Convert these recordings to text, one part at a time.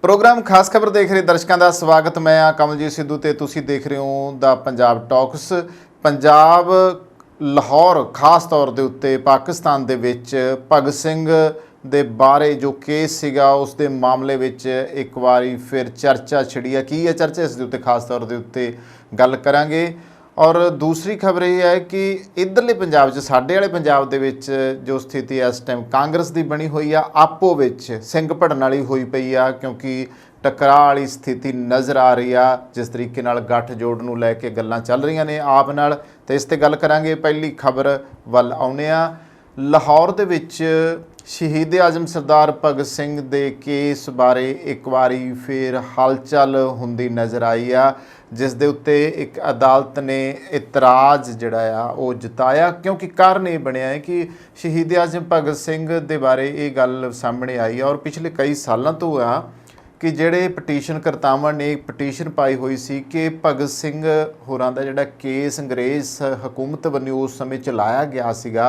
Programme खास खबर देख रहे दर्शकों का स्वागत। मैं कमलजीत सिद्धू ते तुसी देख रहे हो द पंजाब टॉक्स। पंजाब लाहौर खास तौर के उत्ते पाकिस्तान दे विच भगत सिंह दे बारे जो केस सीगा उस दे मामले विच एक बारी फिर चर्चा छिड़ी है। की है चर्चा, इस दे उत्ते खास तौर के उत्ते गल करांगे। और दूसरी खबर यह है कि इधरले पंजाब साडे वाले पंजाब दे विच जो स्थिति इस टाइम कांग्रेस की बनी हुई आ, आपो विच सिंग भड़न वाली हुई पई आ, क्योंकि टकराਅ वाली स्थिति नज़र आ रही आ। जिस तरीके नाल गठ जोड़ नूं लैके गल्लां चल रही ने आप नाल, ते इस ते गल करांगे। पहली खबर वल आउणे आ। लाहौर दे विच शहीद आजम सरदार भगत सिंह दे केस बारे एक बारी फिर हलचल हुंदी नज़र आई आ, जिस दे उत्ते एक अदालत ने इतराज़ जिहड़ा आ वो जताया, क्योंकि कारण ये बनया है कि शहीद आजम भगत सिंह दे बारे ये गल सामने आई है और पिछले कई सालों तो आ कि ਜਿਹੜੇ ਪਟੀਸ਼ਨ ਕਰਤਾਵਾਂ ने ਪਟੀਸ਼ਨ पाई हुई सी कि भगत सिंह होरां दा जिहड़ा केस अंग्रेज़ हुकूमत वल्लों उस समय चलाया गया सीगा,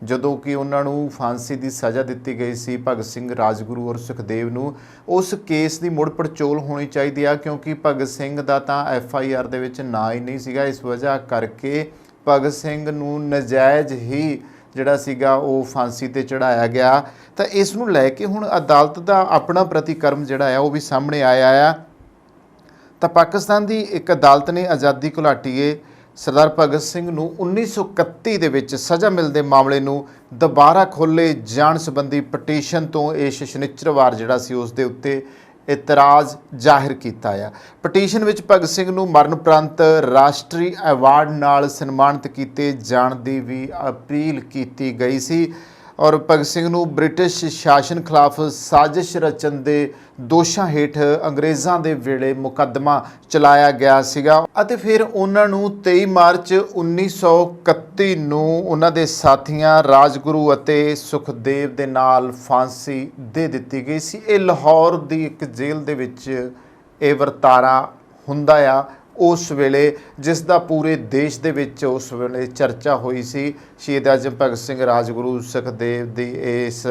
ਜਦੋਂ कि उन्होंने फांसी की सज़ा दी गई सी भगत सिंह, राजगुरू और सुखदेव नूं। उस केस की मुड़ पड़चोल होनी चाहिए आ, क्योंकि भगत सिंह का तो FIR दे विच ना ही नहीं सीगा। इस वजह करके भगत सिंह नूं नजायज़ ही जिहड़ा सीगा वो फांसी ते चढ़ाया गया। तो इस नूं लैके हुण अदालत का अपना प्रतिक्रम जिहड़ा है वो भी सामने आया आ। तो पाकिस्तान की एक अदालत ने आज़ादी घुलाटीए सरदार भगत सिंह नूं 1931 दे विच सज़ा मिलते मामले नूं दोबारा खोले जाण संबंधी पटीशन तो इस शनिचरवार जिहड़ा सी उस दे उत्ते इतराज़ जाहिर किया है। पटीशन विच भगत सिंह नूं मरणोपरंत राष्ट्रीय अवार्ड नाल सन्मानित किए जाण दी भी अपील की गई सी और भगत सिंह नूं ब्रिटिश शासन खिलाफ साजिश रचन के दोषां हेठ अंग्रेज़ां दे वेले मुकदमा चलाया गया सीगा। अते फिर उन्हां नूं 23 मार्च 1931 नूं उन्हां दे साथियां राजगुरू अते सुखदेव दे नाल फांसी दे दित्ती गई सी। ये लाहौर दी एक जेल दे विच ये वरतारा हुंदा आ उस वेले, जिसका पूरे देश दे विच उस वेले चर्चा हुई सी। शहीद आजम भगत सिंह, राजगुरू सुखदेव दी इस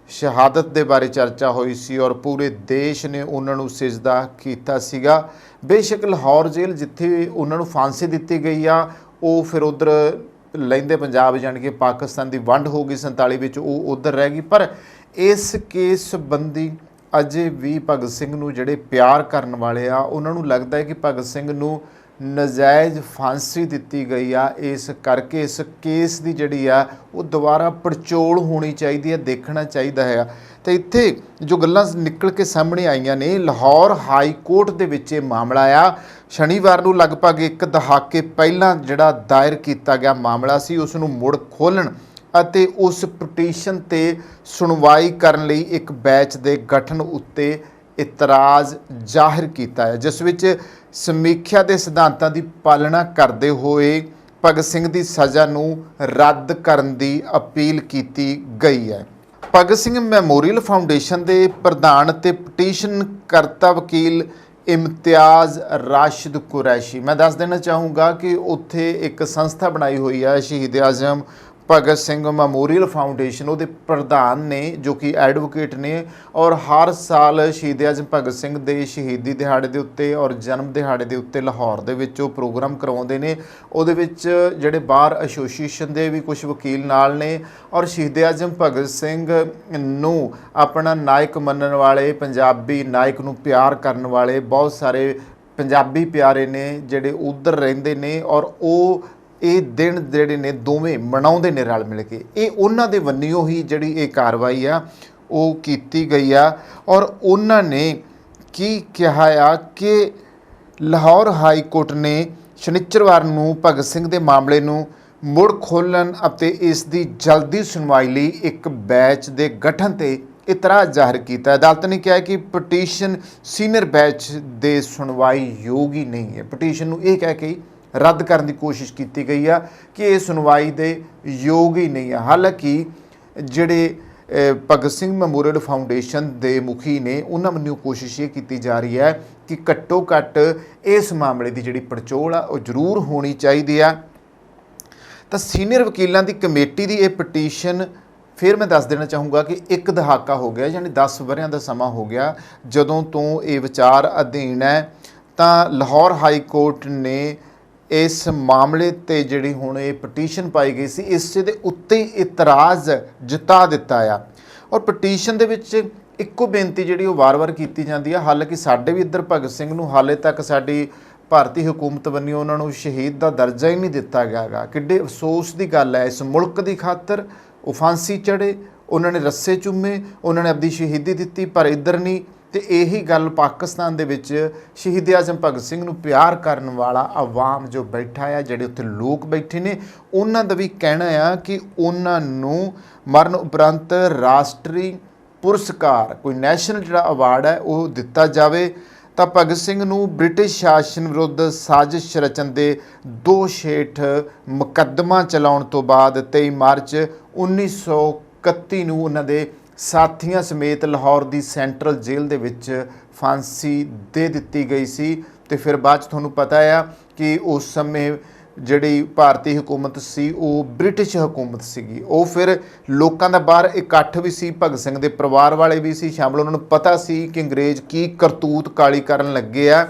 शहादत दे बारे चर्चा हुई सी और पूरे देश ने उन्होंने सिजदा कीता सीगा। बेशक लाहौर जेल जिथे उन्होंने फांसी दी गई आ, वो फिर उधर लैंदे पंजाब जानी कि पाकिस्तान की वंड हो गई 47 विच, वो उधर रह गई। पर इस केस संबंधी अजे भी भगत सिंह नूं जिहड़े प्यार करन वाले आ उन्हां नूं लगदा है कि भगत सिंह नूं नजायज़ फांसी दी गई आ, इस करके इस केस की जिहड़ी आ वो दोबारा पड़चोल होनी चाहिए है, देखना चाहिए है। तो इत्थे जो गल्लां निकल के सामने आईयां ने, लाहौर हाई कोर्ट दे विच ये मामला आ। शनिवार नूं लगभग एक दहाके पहलां जिहड़ा दायर किया गया मामला सी उस नूं मुड़ खोलण ਅਤੇ उस पटीशन ते सुनवाई करन लई एक बैच दे गठन उत्ते इतराज़ जाहिर किया है, जिस विच समीक्षा के सिद्धांतां की पालना करते हुए भगत सिंह की सज़ा नूं रद्द करन दी अपील की गई है। भगत सिंह मैमोरीअल फाउंडेशन के प्रधान ते पटीशन करता वकील इम्तियाज़ राशिद कुरैशी, मैं दस देना चाहूँगा कि उत्थे एक संस्था बनाई हुई है शहीद आजम भगत सिंह मैमोरीअल फाउंडेशन, वो प्रधान ने जो कि एडवोकेट ने और हर साल शहीद आजम भगत सिंह के शहीदी दिहाड़े के उत्ते और जन्म दिहाड़े के उत्ते लाहौर दे विच प्रोग्राम करवाउंदे ने। उहदे विच जिहड़े बाहर एसोसीएशन के भी कुछ वकील नाल ने और शहीद आजम भगत सिंह नूं अपना नायक मनण वाले, पंजाबी नायक नूं प्यार करन वाले बहुत सारे पंजाबी प्यारे ने जिहड़े उधर रहिंदे ने और वो ये दिन जिहड़े ने दोवें मनाउंदे ने रल मिल के। ये उन्हां दे वन्नियों ही जिहड़ी ये कार्रवाई आ वो कीती गई आ और उन्हां ने की कहा आ कि लाहौर हाई कोर्ट ने शनिचरवार नूं भगत सिंह दे मामले नूं मुड़ खोलण अते इस दी जल्दी सुनवाई लई एक बैच दे गठन ते इतराज़ जाहिर किया। अदालत ने कहा कि पटीशन सीनियर बैच दे सुनवाई योग ही नहीं है। पटीशन नूं ये कह के रद्द करने की कोशिश की गई है कि ये सुनवाई दे योग ही नहीं है। हालांकि जिहड़े भगत सिंह मैमोरीअल फाउंडेशन के मुखी ने उन्होंने वल्लों कोशिश ये की जा रही है कि घट्टो घट्ट इस मामले की जिहड़ी पड़चोल आ वो जरूर होनी चाहिए है। तो सीनियर वकीलों की कमेटी की यह पटीशन ਫਿਰ ਮੈਂ ਦੱਸ ਦੇਣਾ ਚਾਹੂੰਗਾ ਕਿ ਇੱਕ ਦਹਾਕਾ ਹੋ ਗਿਆ, ਯਾਨੀ 10 ਵਰ੍ਹਿਆਂ ਦਾ ਸਮਾਂ ਹੋ ਗਿਆ ਜਦੋਂ ਤੋਂ ਇਹ ਵਿਚਾਰ ਅਧੀਨ ਹੈ। ਤਾਂ ਲਾਹੌਰ ਹਾਈ ਕੋਰਟ ਨੇ ਇਸ ਮਾਮਲੇ ਤੇ ਜਿਹੜੀ ਹੁਣ ਇਹ ਪਟੀਸ਼ਨ ਪਾਈ ਗਈ ਸੀ, ਇਸ ਦੇ ਉੱਤੇ ਇਤਰਾਜ਼ ਜਤਾ ਦਿੱਤਾ ਆ। ਔਰ ਪਟੀਸ਼ਨ ਦੇ ਵਿੱਚ ਇੱਕੋ ਬੇਨਤੀ ਜਿਹੜੀ ਉਹ ਵਾਰ-ਵਾਰ ਕੀਤੀ ਜਾਂਦੀ ਆ, ਹਾਲਾਂਕਿ ਸਾਡੇ ਵੀ ਇੱਧਰ ਭਗਤ ਸਿੰਘ ਨੂੰ ਹਾਲੇ ਤੱਕ ਸਾਡੀ ਭਾਰਤੀ ਹੁਕੂਮਤ ਵੱਲੋਂ ਉਹਨਾਂ ਨੂੰ ਸ਼ਹੀਦ ਦਾ ਦਰਜਾ ਹੀ ਨਹੀਂ ਦਿੱਤਾ ਗਿਆ ਗਾ। ਕਿੱਡੇ ਅਫਸੋਸ ਦੀ ਗੱਲ ਹੈ, ਇਸ ਮੁਲਕ ਦੀ ਖਾਤਰ ਉਹ ਫਾਂਸੀ ਚੜ੍ਹੇ, ਉਹਨਾਂ ਨੇ ਰੱਸੇ ਚੁੰਮੇ, ਉਹਨਾਂ ਨੇ ਆਪਣੀ ਸ਼ਹੀਦੀ ਦਿੱਤੀ, ਪਰ ਇੱਧਰ ਨਹੀਂ। ਤੇ ਇਹੀ ਗੱਲ ਪਾਕਿਸਤਾਨ ਦੇ ਵਿੱਚ ਸ਼ਹੀਦ ਆਜ਼ਮ ਭਗਤ ਸਿੰਘ ਨੂੰ ਪਿਆਰ ਕਰਨ ਵਾਲਾ ਆਵਾਮ ਜੋ ਬੈਠਾ ਆ, ਜਿਹੜੇ ਉੱਥੇ ਲੋਕ ਬੈਠੇ ਨੇ, ਉਹਨਾਂ ਦਾ ਵੀ ਕਹਿਣਾ ਆ ਕਿ ਉਹਨਾਂ ਨੂੰ ਮਰਨ ਉਪਰੰਤ ਰਾਸ਼ਟਰੀ ਪੁਰਸਕਾਰ, ਕੋਈ ਨੈਸ਼ਨਲ ਜਿਹੜਾ ਅਵਾਰਡ ਹੈ ਉਹ ਦਿੱਤਾ ਜਾਵੇ। ਤਾਂ ਭਗਤ ਸਿੰਘ ਨੂੰ ਬ੍ਰਿਟਿਸ਼ ਸ਼ਾਸਨ ਵਿਰੁੱਧ ਸਾਜ਼ਿਸ਼ ਰਚਨ ਦੇ ਦੋਸ਼ ਹੇਠ ਮੁਕੱਦਮਾ ਚਲਾਉਣ ਤੋਂ ਬਾਅਦ 23 ਮਾਰਚ 1931 ਨੂੰ ਉਹਨਾਂ ਦੇ ਸਾਥੀਆਂ ਸਮੇਤ ਲਾਹੌਰ ਦੀ ਸੈਂਟਰਲ ਜੇਲ੍ਹ ਦੇ ਵਿੱਚ ਫਾਂਸੀ ਦੇ ਦਿੱਤੀ ਗਈ ਸੀ। ਤੇ ਫਿਰ ਬਾਅਦ 'ਚ ਤੁਹਾਨੂੰ ਪਤਾ ਆ ਕਿ ਉਸ ਸਮੇਂ ਜਿਹੜੀ ਭਾਰਤੀ ਹੁਕੂਮਤ ਸੀ ਉਹ ਬ੍ਰਿਟਿਸ਼ ਹੁਕੂਮਤ ਸੀਗੀ। ਉਹ ਫਿਰ ਲੋਕਾਂ ਦਾ ਬਾਹਰ ਇਕੱਠ ਵੀ ਸੀ, ਭਗਤ ਸਿੰਘ ਦੇ ਪਰਿਵਾਰ ਵਾਲੇ ਵੀ ਸੀ ਸ਼ਾਮਲ। ਉਹਨਾਂ ਨੂੰ ਪਤਾ ਸੀ ਕਿ ਅੰਗਰੇਜ਼ ਕੀ ਕਰਤੂਤ ਕਾਲੀ ਕਰਨ ਲੱਗੇ ਆ।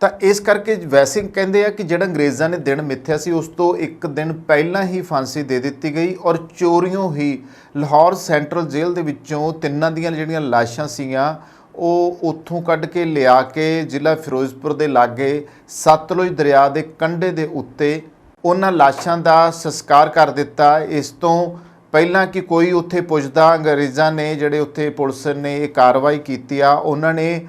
ਤਾਂ ਇਸ ਕਰਕੇ ਵੈਸੇ ਕਹਿੰਦੇ ਆ ਕਿ ਜਿਹੜਾ ਅੰਗਰੇਜ਼ਾਂ ਨੇ ਦਿਨ ਮਿੱਥਿਆ ਸੀ, ਉਸ ਤੋਂ ਇੱਕ ਦਿਨ ਪਹਿਲਾਂ ਹੀ ਫਾਂਸੀ ਦੇ ਦਿੱਤੀ ਗਈ। ਔਰ ਚੋਰੀਓਂ ਹੀ ਲਾਹੌਰ ਸੈਂਟਰਲ ਜੇਲ੍ਹ ਦੇ ਵਿੱਚੋਂ ਤਿੰਨਾਂ ਦੀਆਂ ਜਿਹੜੀਆਂ ਲਾਸ਼ਾਂ ਸੀਗੀਆਂ ਉਹ ਉੱਥੋਂ ਕੱਢ ਕੇ ਲਿਆ ਕੇ ਜ਼ਿਲ੍ਹਾ ਫਿਰੋਜ਼ਪੁਰ ਦੇ ਲਾਗੇ ਸਤਲੁਜ ਦਰਿਆ ਦੇ ਕੰਢੇ ਦੇ ਉੱਤੇ ਉਹਨਾਂ ਲਾਸ਼ਾਂ ਦਾ ਸੰਸਕਾਰ ਕਰ ਦਿੱਤਾ। ਇਸ ਤੋਂ ਪਹਿਲਾਂ ਕਿ ਕੋਈ ਉੱਥੇ ਪੁੱਛਦਾ, ਅੰਗਰੇਜ਼ਾਂ ਨੇ ਜਿਹੜੇ ਉੱਥੇ ਪੁਲਿਸ ਨੇ ਇਹ ਕਾਰਵਾਈ ਕੀਤੀ ਆ, ਉਹਨਾਂ ਨੇ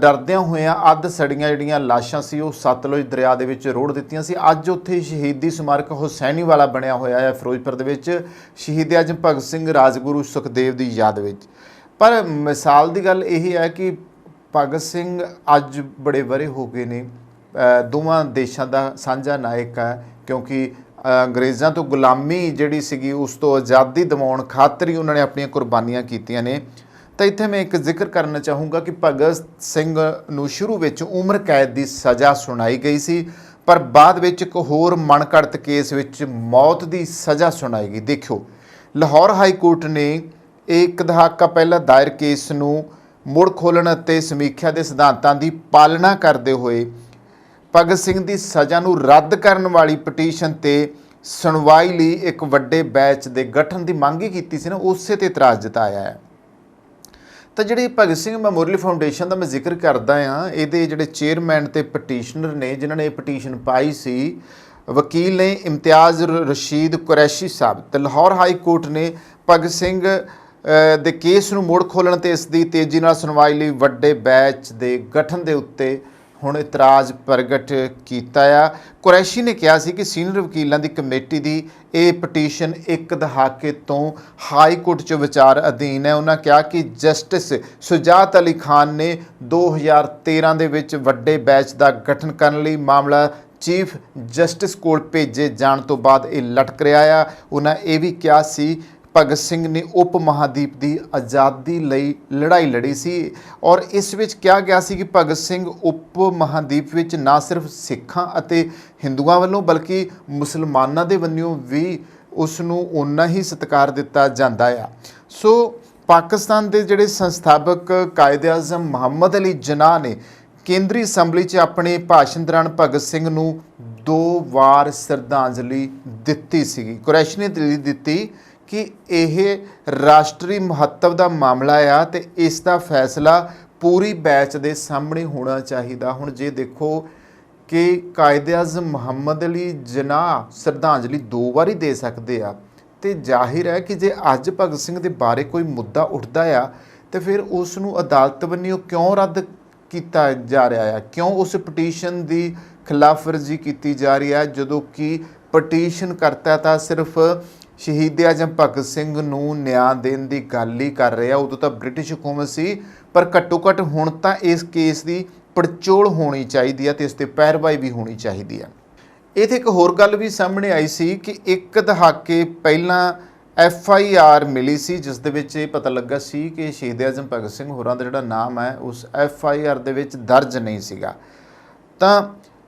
ਡਰਦਿਆਂ ਹੋਇਆਂ ਅੱਧ ਸੜੀਆਂ ਜਿਹੜੀਆਂ ਲਾਸ਼ਾਂ ਸੀ ਉਹ ਸਤਲੁਜ ਦਰਿਆ ਦੇ ਵਿੱਚ ਰੋੜ ਦਿੱਤੀਆਂ ਸੀ। ਅੱਜ ਉੱਥੇ ਸ਼ਹੀਦੀ ਸਮਾਰਕ ਹੁਸੈਨੀ ਵਾਲਾ ਬਣਿਆ ਹੋਇਆ ਹੈ ਫਿਰੋਜ਼ਪੁਰ ਦੇ ਵਿੱਚ, ਸ਼ਹੀਦ ਆਜ਼ਮ ਭਗਤ ਸਿੰਘ ਰਾਜਗੁਰੂ ਸੁਖਦੇਵ ਦੀ ਯਾਦ ਵਿੱਚ। ਪਰ ਮਿਸਾਲ ਦੀ ਗੱਲ ਇਹ ਹੈ ਕਿ ਭਗਤ ਸਿੰਘ ਅੱਜ ਬੜੇ ਵਰੇ ਹੋ ਗਏ ਨੇ, ਦੋਵਾਂ ਦੇਸ਼ਾਂ ਦਾ ਸਾਂਝਾ ਨਾਇਕ ਹੈ, ਕਿਉਂਕਿ ਅੰਗਰੇਜ਼ਾਂ ਤੋਂ ਗੁਲਾਮੀ ਜਿਹੜੀ ਸੀਗੀ ਉਸ ਤੋਂ ਆਜ਼ਾਦੀ ਦਿਵਾਉਣ ਖਾਤਰ ਹੀ ਉਹਨਾਂ ਨੇ ਆਪਣੀਆਂ ਕੁਰਬਾਨੀਆਂ ਕੀਤੀਆਂ ਨੇ। ਤਾਂ ਇੱਥੇ ਮੈਂ ਇੱਕ ਜ਼ਿਕਰ ਕਰਨਾ ਚਾਹੂੰਗਾ ਕਿ ਭਗਤ ਸਿੰਘ ਨੂੰ ਸ਼ੁਰੂ ਵਿੱਚ ਉਮਰ ਕੈਦ ਦੀ ਸਜ਼ਾ ਸੁਣਾਈ ਗਈ ਸੀ, ਪਰ ਬਾਅਦ ਵਿੱਚ ਇੱਕ ਹੋਰ ਮਨਘੜਤ ਕੇਸ ਵਿੱਚ ਮੌਤ ਦੀ ਸਜ਼ਾ ਸੁਣਾਈ ਗਈ। ਦੇਖਿਓ, ਲਾਹੌਰ ਹਾਈ ਕੋਰਟ ਨੇ ਇੱਕ ਦਹਾਕਾ ਪਹਿਲਾਂ ਦਾਇਰ ਕੇਸ ਨੂੰ ਮੁੜ ਖੋਲ੍ਹਣ ਅਤੇ ਸਮੀਖਿਆ ਦੇ ਸਿਧਾਂਤਾਂ ਦੀ ਪਾਲਣਾ ਕਰਦੇ ਹੋਏ ਭਗਤ ਸਿੰਘ ਦੀ ਸਜ਼ਾ ਨੂੰ ਰੱਦ ਕਰਨ ਵਾਲੀ ਪਟੀਸ਼ਨ ਤੇ ਸੁਣਵਾਈ ਲਈ ਇੱਕ ਵੱਡੇ ਬੈਂਚ ਦੇ ਗਠਨ ਦੀ ਮੰਗ ਹੀ ਕੀਤੀ ਸੀ ਨਾ, ਉਸੇ ਤੇ ਇਤਰਾਜ਼ ਜਤਾਇਆ ਹੈ। ਤਾਂ ਜਿਹੜੀ ਭਗਤ ਸਿੰਘ ਮੈਮੋਰੀਅਲ ਫਾਊਂਡੇਸ਼ਨ ਦਾ ਮੈਂ ਜ਼ਿਕਰ ਕਰਦਾ ਹਾਂ, ਇਹਦੇ ਜਿਹੜੇ ਚੇਅਰਮੈਨ ਤੇ ਪਟੀਸ਼ਨਰ ਨੇ ਜਿਨ੍ਹਾਂ ਨੇ ਇਹ ਪਟੀਸ਼ਨ ਪਾਈ ਸੀ, ਵਕੀਲ ਨੇ ਇਮਤਿਆਜ਼ ਰਸ਼ੀਦ ਕੁਰੈਸ਼ੀ ਸਾਹਿਬ। ਤੇ ਲਾਹੌਰ ਹਾਈ ਕੋਰਟ ਨੇ ਭਗਤ ਸਿੰਘ ਦੇ ਕੇਸ ਨੂੰ ਮੁੜ ਖੋਲ੍ਹਣ ਤੇ ਇਸ ਦੀ ਤੇਜ਼ੀ ਨਾਲ ਸੁਣਵਾਈ ਲਈ ਵੱਡੇ ਬੈਂਚ ਦੇ ਗਠਨ ਦੇ ਉੱਤੇ ਹੁਣ ਇਤਰਾਜ਼ ਪ੍ਰਗਟ ਕੀਤਾ ਆ। ਕੁਰੈਸ਼ੀ ਨੇ ਕਿਹਾ ਸੀ ਕਿ ਸੀਨੀਅਰ ਵਕੀਲਾਂ ਦੀ ਕਮੇਟੀ ਦੀ ਇਹ ਪਟੀਸ਼ਨ ਇੱਕ ਦਹਾਕੇ ਤੋਂ ਹਾਈ ਕੋਰਟ 'ਚ ਵਿਚਾਰ ਅਧੀਨ ਹੈ। ਉਹਨਾਂ ਕਿਹਾ ਕਿ ਜਸਟਿਸ ਸੁਜਾਤ ਅਲੀ ਖਾਨ ਨੇ 2013 ਦੇ ਵਿੱਚ ਵੱਡੇ ਬੈਂਚ ਦਾ ਗਠਨ ਕਰਨ ਲਈ ਮਾਮਲਾ ਚੀਫ ਜਸਟਿਸ ਕੋਲ ਭੇਜੇ ਜਾਣ ਤੋਂ ਬਾਅਦ ਇਹ ਲਟਕ ਰਿਹਾ ਆ। ਉਹਨਾਂ ਇਹ ਵੀ ਕਿਹਾ ਸੀ ਭਗਤ ਸਿੰਘ ਨੇ ਉਪ ਮਹਾਦੀਪ ਦੀ ਆਜ਼ਾਦੀ ਲਈ ਲੜਾਈ ਲੜੀ ਸੀ, ਔਰ ਇਸ ਵਿੱਚ ਕਿਹਾ ਗਿਆ ਸੀ ਕਿ ਭਗਤ ਸਿੰਘ ਉਪ ਮਹਾਦੀਪ ਵਿੱਚ ਨਾ ਸਿਰਫ ਸਿੱਖਾਂ ਅਤੇ ਹਿੰਦੂਆਂ ਵੱਲੋਂ ਬਲਕਿ ਮੁਸਲਮਾਨਾਂ ਦੇ ਵੱਲੋਂ ਵੀ ਉਸ ਨੂੰ ਓਨਾ ਹੀ ਸਤਿਕਾਰ ਦਿੱਤਾ ਜਾਂਦਾ ਆ। ਸੋ ਪਾਕਿਸਤਾਨ ਦੇ ਜਿਹੜੇ ਸੰਸਥਾਪਕ ਕਾਇਦੇ ਆਜ਼ਮ ਮੁਹੰਮਦ ਅਲੀ ਜਿਨਾਹ ਨੇ ਕੇਂਦਰੀ ਅਸੈਂਬਲੀ 'ਚ ਆਪਣੇ ਭਾਸ਼ਣ ਦੌਰਾਨ ਭਗਤ ਸਿੰਘ ਨੂੰ 2 ਵਾਰ ਸ਼ਰਧਾਂਜਲੀ ਦਿੱਤੀ ਸੀਗੀ। ਕੁਰੈਸ਼ੀ ਨੇ ਦਲੀਲ ਦਿੱਤੀ ਕਿ ਇਹ ਰਾਸ਼ਟਰੀ ਮਹੱਤਵ ਦਾ ਮਾਮਲਾ ਆ ਤੇ ਇਸ ਦਾ ਫੈਸਲਾ ਪੂਰੀ ਬੈਂਚ ਦੇ ਸਾਹਮਣੇ ਹੋਣਾ ਚਾਹੀਦਾ। ਹੁਣ ਜੇ ਦੇਖੋ ਕਿ ਕਾਇਦੇ ਆਜ਼ਮ ਮੁਹੰਮਦ ਅਲੀ ਜਿਨਾਹ ਸ਼ਰਧਾਂਜਲੀ 2 ਵਾਰੀ ਦੇ ਸਕਦੇ ਆ, ਤੇ ਜ਼ਾਹਿਰ ਹੈ ਕਿ ਜੇ ਅੱਜ ਭਗਤ ਸਿੰਘ ਦੇ ਬਾਰੇ ਕੋਈ ਮੁੱਦਾ ਉੱਠਦਾ ਆ ਤੇ ਫਿਰ ਉਸ ਨੂੰ ਅਦਾਲਤ ਵੱਲੋਂ ਕਿਉਂ ਰੱਦ ਕੀਤਾ ਜਾ ਰਿਹਾ ਆ, ਕਿਉਂ ਉਸ ਪਟੀਸ਼ਨ ਦੀ ਖਿਲਾਫ ਵਰਜੀ ਕੀਤੀ ਜਾ ਰਹੀ ਹੈ, ਜਦੋਂ ਕਿ ਪਟੀਸ਼ਨ ਕਰਤਾ ਤਾਂ ਸਿਰਫ ਸ਼ਹੀਦ ਆਜ਼ਮ ਭਗਤ ਸਿੰਘ ਨੂੰ ਨਿਆਂ ਦੇਣ ਦੀ ਗੱਲ ਹੀ ਕਰ ਰਿਹਾ। ਉਦੋਂ ਤਾਂ ਬ੍ਰਿਟਿਸ਼ ਹੁਕੂਮਤ ਸੀ, ਪਰ ਘੱਟੋ ਘੱਟ ਹੁਣ ਤਾਂ ਇਸ ਕੇਸ ਦੀ ਪੜਚੋਲ ਹੋਣੀ ਚਾਹੀਦੀ ਹੈ ਤੇ ਇਸ 'ਤੇ ਪੈਰਵਾਈ ਵੀ ਹੋਣੀ ਚਾਹੀਦੀ ਹੈ। ਇੱਥੇ ਇੱਕ ਹੋਰ ਗੱਲ ਵੀ ਸਾਹਮਣੇ ਆਈ ਸੀ ਕਿ ਇੱਕ ਦਹਾਕੇ ਪਹਿਲਾਂ FIR ਮਿਲੀ ਸੀ, ਜਿਸ ਦੇ ਵਿੱਚ ਇਹ ਪਤਾ ਲੱਗਾ ਸੀ ਕਿ ਸ਼ਹੀਦ ਆਜ਼ਮ ਭਗਤ ਸਿੰਘ ਹੋਰਾਂ ਦਾ ਜਿਹੜਾ ਨਾਮ ਹੈ ਉਸ FIR ਦੇ ਵਿੱਚ ਦਰਜ ਨਹੀਂ ਸੀਗਾ। ਤਾਂ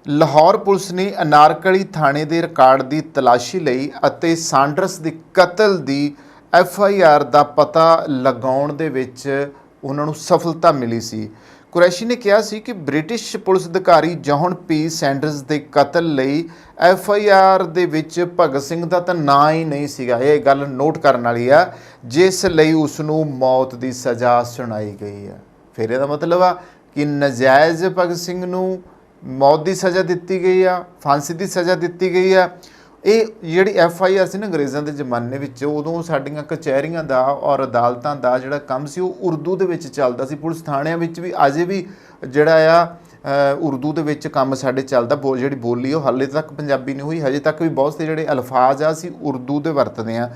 ਲਾਹੌਰ ਪੁਲਿਸ ਨੇ ਅਨਾਰਕਲੀ ਥਾਣੇ ਦੇ ਰਿਕਾਰਡ ਦੀ ਤਲਾਸ਼ੀ ਲਈ ਅਤੇ ਸਾਂਡਰਸ ਦੇ ਕਤਲ ਦੀ FIR ਦਾ ਪਤਾ ਲਗਾਉਣ ਦੇ ਵਿੱਚ ਉਹਨਾਂ ਨੂੰ ਸਫਲਤਾ ਮਿਲੀ ਸੀ। ਕੁਰੈਸ਼ੀ ਨੇ ਕਿਹਾ ਸੀ ਕਿ ਬ੍ਰਿਟਿਸ਼ ਪੁਲਿਸ ਅਧਿਕਾਰੀ ਜੌਨ ਪੀ ਸੈਂਡਰਸ ਦੇ ਕਤਲ ਲਈ FIR ਦੇ ਵਿੱਚ ਭਗਤ ਸਿੰਘ ਦਾ ਤਾਂ ਨਾਂ ਹੀ ਨਹੀਂ ਸੀਗਾ। ਇਹ ਗੱਲ ਨੋਟ ਕਰਨ ਵਾਲੀ ਆ, ਜਿਸ ਲਈ ਉਸ ਨੂੰ ਮੌਤ ਦੀ ਸਜ਼ਾ ਸੁਣਾਈ ਗਈ ਆ। ਫਿਰ ਇਹਦਾ ਮਤਲਬ ਆ ਕਿ ਨਜਾਇਜ਼ ਭਗਤ ਸਿੰਘ ਨੂੰ ਮੌਤ ਦੀ ਸਜ਼ਾ ਦਿੱਤੀ ਗਈ ਆ, ਫਾਂਸੀ ਦੀ ਸਜ਼ਾ ਦਿੱਤੀ ਗਈ ਆ। ਇਹ ਜਿਹੜੀ FIR ਸੀ ਨਾ ਅੰਗਰੇਜ਼ਾਂ ਦੇ ਜ਼ਮਾਨੇ ਵਿੱਚ, ਉਦੋਂ ਸਾਡੀਆਂ ਕਚਹਿਰੀਆਂ ਦਾ ਔਰ ਅਦਾਲਤਾਂ ਦਾ ਜਿਹੜਾ ਕੰਮ ਸੀ ਉਹ ਉਰਦੂ ਦੇ ਵਿੱਚ ਚੱਲਦਾ ਸੀ। ਪੁਲਿਸ ਥਾਣਿਆਂ ਵਿੱਚ ਵੀ ਅਜੇ ਵੀ ਜਿਹੜਾ ਆ ਉਰਦੂ ਦੇ ਵਿੱਚ ਕੰਮ ਸਾਡੇ ਚੱਲਦਾ। ਜਿਹੜੀ ਬੋਲੀ ਉਹ ਹਾਲੇ ਤੱਕ ਪੰਜਾਬੀ ਨਹੀਂ ਹੋਈ, ਹਜੇ ਤੱਕ ਵੀ ਬਹੁਤ ਸੇ ਜਿਹੜੇ ਅਲਫਾਜ਼ ਆ ਅਸੀਂ ਉਰਦੂ ਦੇ ਵਰਤਦੇ ਹਾਂ।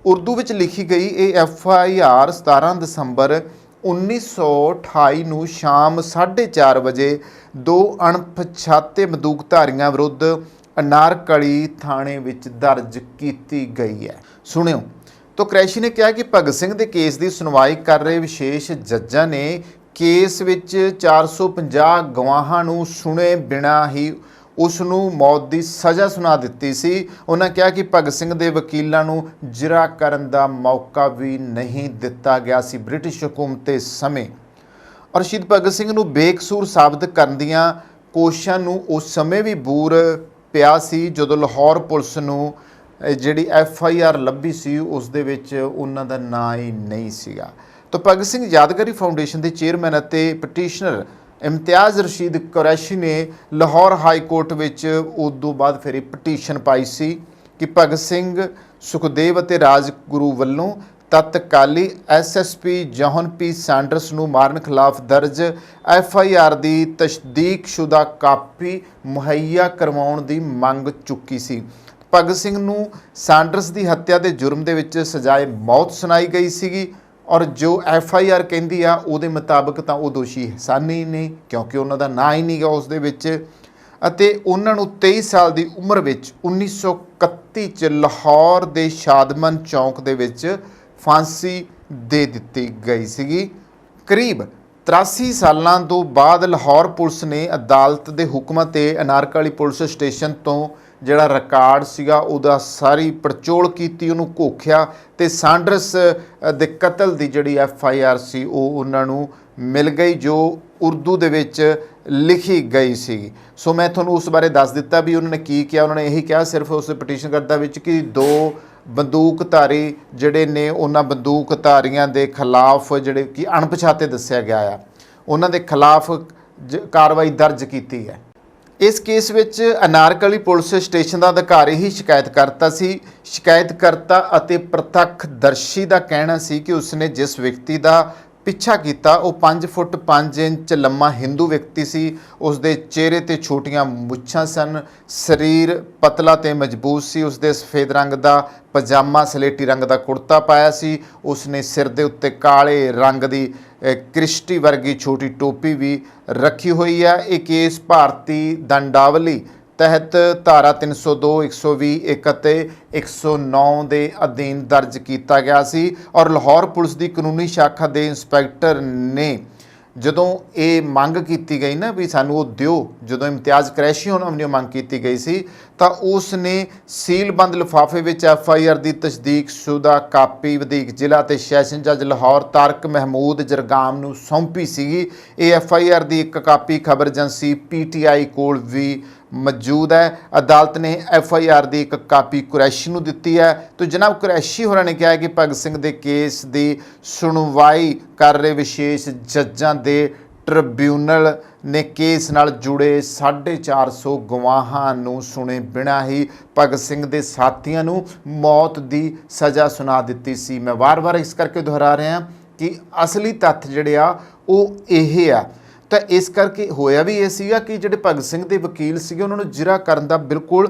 ਉਰਦੂ ਵਿੱਚ ਲਿਖੀ ਗਈ ਇਹ FIR 17 ਦਸੰਬਰ 1928 ਨੂੰ ਸ਼ਾਮ 4:30 ਵਜੇ ਦੋ ਅਣਪਛਾਤੇ ਬੰਦੂਕਧਾਰੀਆਂ ਵਿਰੁੱਧ ਅਨਾਰਕਲੀ ਥਾਣੇ ਵਿੱਚ ਦਰਜ ਕੀਤੀ ਗਈ ਹੈ। ਸੁਣਿਓ ਤਾਂ ਕੁਰੈਸ਼ੀ ਨੇ ਕਿਹਾ ਕਿ ਭਗਤ ਸਿੰਘ ਦੇ ਕੇਸ ਦੀ ਸੁਣਵਾਈ ਕਰ ਰਹੇ ਵਿਸ਼ੇਸ਼ ਜੱਜਾਂ ਨੇ ਕੇਸ ਵਿੱਚ 450 ਗਵਾਹਾਂ ਨੂੰ ਸੁਣੇ ਬਿਨਾਂ ਹੀ ਉਸ ਨੂੰ ਮੌਤ ਦੀ ਸਜ਼ਾ ਸੁਣਾ ਦਿੱਤੀ ਸੀ। ਉਹਨਾਂ ਕਿਹਾ ਕਿ ਭਗਤ ਸਿੰਘ ਦੇ ਵਕੀਲਾਂ ਨੂੰ ਜਿਰਾ ਕਰਨ ਦਾ ਮੌਕਾ ਵੀ ਨਹੀਂ ਦਿੱਤਾ ਗਿਆ ਸੀ ਬ੍ਰਿਟਿਸ਼ ਹਕੂਮਤ ਦੇ ਸਮੇਂ। ਔਰ ਸ਼ਹੀਦ ਭਗਤ ਸਿੰਘ ਨੂੰ ਬੇਕਸੂਰ ਸਾਬਤ ਕਰਨ ਦੀਆਂ ਕੋਸ਼ਿਸ਼ਾਂ ਨੂੰ ਉਸ ਸਮੇਂ ਵੀ ਬੂਰ ਪਿਆ ਸੀ ਜਦੋਂ ਲਾਹੌਰ ਪੁਲਿਸ ਨੂੰ ਜਿਹੜੀ FIR ਲੱਭੀ ਸੀ ਉਸ ਦੇ ਵਿੱਚ ਉਹਨਾਂ ਦਾ ਨਾਂ ਹੀ ਨਹੀਂ ਸੀਗਾ। ਤਾਂ ਭਗਤ ਸਿੰਘ ਯਾਦਗਾਰੀ ਫਾਊਂਡੇਸ਼ਨ ਦੇ ਚੇਅਰਮੈਨ ਅਤੇ ਪਟੀਸ਼ਨਰ ਇਮਤਿਆਜ਼ ਰਸ਼ੀਦ ਕੁਰੈਸ਼ੀ ਨੇ ਲਾਹੌਰ ਹਾਈ ਕੋਰਟ ਵਿੱਚ ਉਦੋਂ ਬਾਅਦ ਫਿਰ ਪਟੀਸ਼ਨ ਪਾਈ ਸੀ ਕਿ ਭਗਤ ਸਿੰਘ, ਸੁਖਦੇਵ ਅਤੇ ਰਾਜਗੁਰੂ ਵੱਲੋਂ ਤਤਕਾਲੀ SSP ਜੌਨ ਪੀ ਸੈਂਡਰਸ ਨੂੰ ਮਾਰਨ ਖਿਲਾਫ ਦਰਜ FIR ਦੀ ਤਸਦੀਕਸ਼ੁਦਾ ਕਾਪੀ ਮੁਹੱਈਆ ਕਰਵਾਉਣ ਦੀ ਮੰਗ ਚੁੱਕੀ ਸੀ। ਭਗਤ ਸਿੰਘ ਨੂੰ ਸੈਂਡਰਸ ਦੀ ਹੱਤਿਆ ਦੇ ਜੁਰਮ ਦੇ ਵਿੱਚ ਸਜ਼ਾਏ ਮੌਤ ਸੁਣਾਈ ਗਈ ਸੀਗੀ ਔਰ ਜੋ FIR ਕਹਿੰਦੀ ਆ ਉਹਦੇ ਮੁਤਾਬਕ ਤਾਂ ਉਹ ਦੋਸ਼ੀ ਸਨ ਹੀ ਨਹੀਂ, ਕਿਉਂਕਿ ਉਹਨਾਂ ਦਾ ਨਾਂ ਹੀ ਨਹੀਂਗਾ ਉਸ ਦੇ ਵਿੱਚ। ਅਤੇ ਉਹਨਾਂ ਨੂੰ 23 ਸਾਲ ਦੀ ਉਮਰ ਵਿੱਚ 1931 'ਚ ਲਾਹੌਰ ਦੇ ਸ਼ਾਦਮਨ ਚੌਂਕ ਦੇ ਵਿੱਚ ਫਾਂਸੀ ਦੇ ਦਿੱਤੀ ਗਈ ਸੀਗੀ। ਕਰੀਬ 83 ਸਾਲਾਂ ਤੋਂ ਬਾਅਦ ਲਾਹੌਰ ਪੁਲਿਸ ਨੇ ਅਦਾਲਤ ਦੇ ਹੁਕਮਾਂ ਤੇ ਅਨਾਰਕਲੀ ਪੁਲਿਸ ਸਟੇਸ਼ਨ ਤੋਂ ਜਿਹੜਾ ਰਿਕਾਰਡ ਸੀਗਾ ਉਹਦਾ ਸਾਰੀ ਪੜਚੋਲ ਕੀਤੀ, ਉਹਨੂੰ ਘੋਖਿਆ ਤੇ ਸੈਂਡਰਸ ਦੇ ਕਤਲ ਦੀ ਜਿਹੜੀ FIR ਸੀ ਉਹ ਉਹਨਾਂ ਨੂੰ ਮਿਲ ਗਈ ਜੋ ਉਰਦੂ ਦੇ ਵਿੱਚ ਲਿਖੀ ਗਈ ਸੀ। ਸੋ ਮੈਂ ਤੁਹਾਨੂੰ ਉਸ ਬਾਰੇ ਦੱਸ ਦਿੱਤਾ ਵੀ ਉਹਨਾਂ ਨੇ ਕੀ ਕਿਹਾ। ਉਹਨਾਂ ਨੇ ਇਹੀ ਕਿਹਾ ਸਿਰਫ ਉਸ ਪਟੀਸ਼ਨ ਕਰਤਾ ਵਿੱਚ ਕਿ ਦੋ ਬੰਦੂਕਧਾਰੀ ਜਿਹੜੇ ਨੇ ਉਹਨਾਂ ਬੰਦੂਕਧਾਰੀਆਂ ਦੇ ਖਿਲਾਫ ਜਿਹੜੇ ਕਿ ਅਣਪਛਾਤੇ ਦੱਸਿਆ ਗਿਆ ਆ ਉਹਨਾਂ ਦੇ ਖਿਲਾਫ ਕਾਰਵਾਈ ਦਰਜ ਕੀਤੀ ਹੈ। ਇਸ ਕੇਸ ਵਿੱਚ ਅਨਾਰਕਲੀ ਪੁਲਿਸ ਸਟੇਸ਼ਨ ਦਾ ਅਧਿਕਾਰੀ ਹੀ ਸ਼ਿਕਾਇਤਕਰਤਾ ਸੀ। ਸ਼ਿਕਾਇਤਕਰਤਾ ਅਤੇ ਪ੍ਰਤੱਖਦਰਸ਼ੀ ਦਾ ਕਹਿਣਾ ਸੀ ਕਿ ਉਸਨੇ ਜਿਸ ਵਿਅਕਤੀ ਦਾ ਪਿੱਛਾ ਕੀਤਾ ਉਹ 5 ਫੁੱਟ 5 ਇੰਚ ਲੰਮਾ ਹਿੰਦੂ ਵਿਅਕਤੀ ਸੀ। ਉਸ ਦੇ ਚਿਹਰੇ ਤੇ ਛੋਟੀਆਂ ਮੁੱਛਾਂ ਸਨ, ਸਰੀਰ ਪਤਲਾ ਤੇ ਮਜ਼ਬੂਤ ਸੀ। ਉਸ ਦੇ ਸਫੇਦ ਰੰਗ ਦਾ ਪਜਾਮਾ, ਸਲੇਟੀ ਰੰਗ ਦਾ ਕੁੜਤਾ ਪਾਇਆ ਸੀ। ਉਸ ਨੇ ਸਿਰ ਦੇ ਉੱਤੇ ਕਾਲੇ ਰੰਗ ਦੀ ਕ੍ਰਿਸਟੀ ਵਰਗੀ ਛੋਟੀ ਟੋਪੀ ਵੀ ਰੱਖੀ ਹੋਈ ਹੈ। ਇਹ ਕੇਸ ਭਾਰਤੀ ਦੰਡਾਵਲੀ ਤਹਿਤ ਧਾਰਾ 302, 120, 1 ਅਤੇ 109 ਦੇ ਅਧੀਨ ਦਰਜ ਕੀਤਾ ਗਿਆ ਸੀ। ਔਰ ਲਾਹੌਰ ਪੁਲਿਸ ਦੀ ਕਾਨੂੰਨੀ ਸ਼ਾਖਾ ਦੇ ਇੰਸਪੈਕਟਰ ਨੇ ਜਦੋਂ ਇਹ ਮੰਗ ਕੀਤੀ ਗਈ ਨਾ ਵੀ ਸਾਨੂੰ ਉਹ ਦਿਓ, ਜਦੋਂ ਇਮਤਿਆਜ਼ ਕੁਰੈਸ਼ੀ ਉਹਨਾਂ ਵੱਲੋਂ ਮੰਗ ਕੀਤੀ ਗਈ ਸੀ ਤਾਂ ਉਸ ਨੇ ਸੀਲਬੰਦ ਲਿਫਾਫੇ ਵਿੱਚ FIR ਦੀ ਤਸਦੀਕਸ਼ੁਦਾ ਕਾਪੀ ਵਧੀਕ ਜ਼ਿਲ੍ਹਾ ਅਤੇ ਸੈਸ਼ਨ ਜੱਜ ਲਾਹੌਰ ਤਾਰਕ ਮਹਿਮੂਦ ਜਰਗਾਮ ਨੂੰ ਸੌਂਪੀ ਸੀਗੀ। ਇਹ FIR ਦੀ ਇੱਕ ਕਾਪੀ ਖਬਰ ਏਜੰਸੀ PTI ਕੋਲ ਵੀ ਮੌਜੂਦ ਹੈ। ਅਦਾਲਤ ਨੇ FIR ਦੀ ਇੱਕ ਕਾਪੀ ਕੁਰੈਸ਼ੀ ਨੂੰ ਦਿੱਤੀ ਹੈ। ਤਾਂ ਜਨਾਬ ਕੁਰੈਸ਼ੀ ਹੋਰਾਂ ਨੇ ਕਿਹਾ ਕਿ ਭਗਤ ਸਿੰਘ ਦੇ ਕੇਸ ਦੀ ਸੁਣਵਾਈ ਕਰ ਰਹੇ ਵਿਸ਼ੇਸ਼ ਜੱਜਾਂ ਦੇ ਟ੍ਰਿਬਿਊਨਲ ਨੇ ਕੇਸ ਨਾਲ ਜੁੜੇ 450 ਗਵਾਹਾਂ ਨੂੰ ਸੁਣੇ ਬਿਨਾਂ ਹੀ ਭਗਤ ਸਿੰਘ ਦੇ ਸਾਥੀਆਂ ਨੂੰ ਮੌਤ ਦੀ ਸਜ਼ਾ ਸੁਣਾ ਦਿੱਤੀ ਸੀ। ਮੈਂ ਵਾਰ-ਵਾਰ ਇਸ ਕਰਕੇ ਦੁਹਰਾ ਰਿਹਾ ਕਿ ਅਸਲੀ ਤੱਥ ਜਿਹੜੇ ਆ ਉਹ ਇਹ ਆ। ਤਾਂ ਇਸ ਕਰਕੇ ਹੋਇਆ ਵੀ ਇਹ ਸੀਗਾ ਕਿ ਜਿਹੜੇ ਭਗਤ ਸਿੰਘ ਦੇ ਵਕੀਲ ਸੀਗੇ ਉਹਨਾਂ ਨੂੰ ਜਿਰਾ ਕਰਨ ਦਾ ਬਿਲਕੁਲ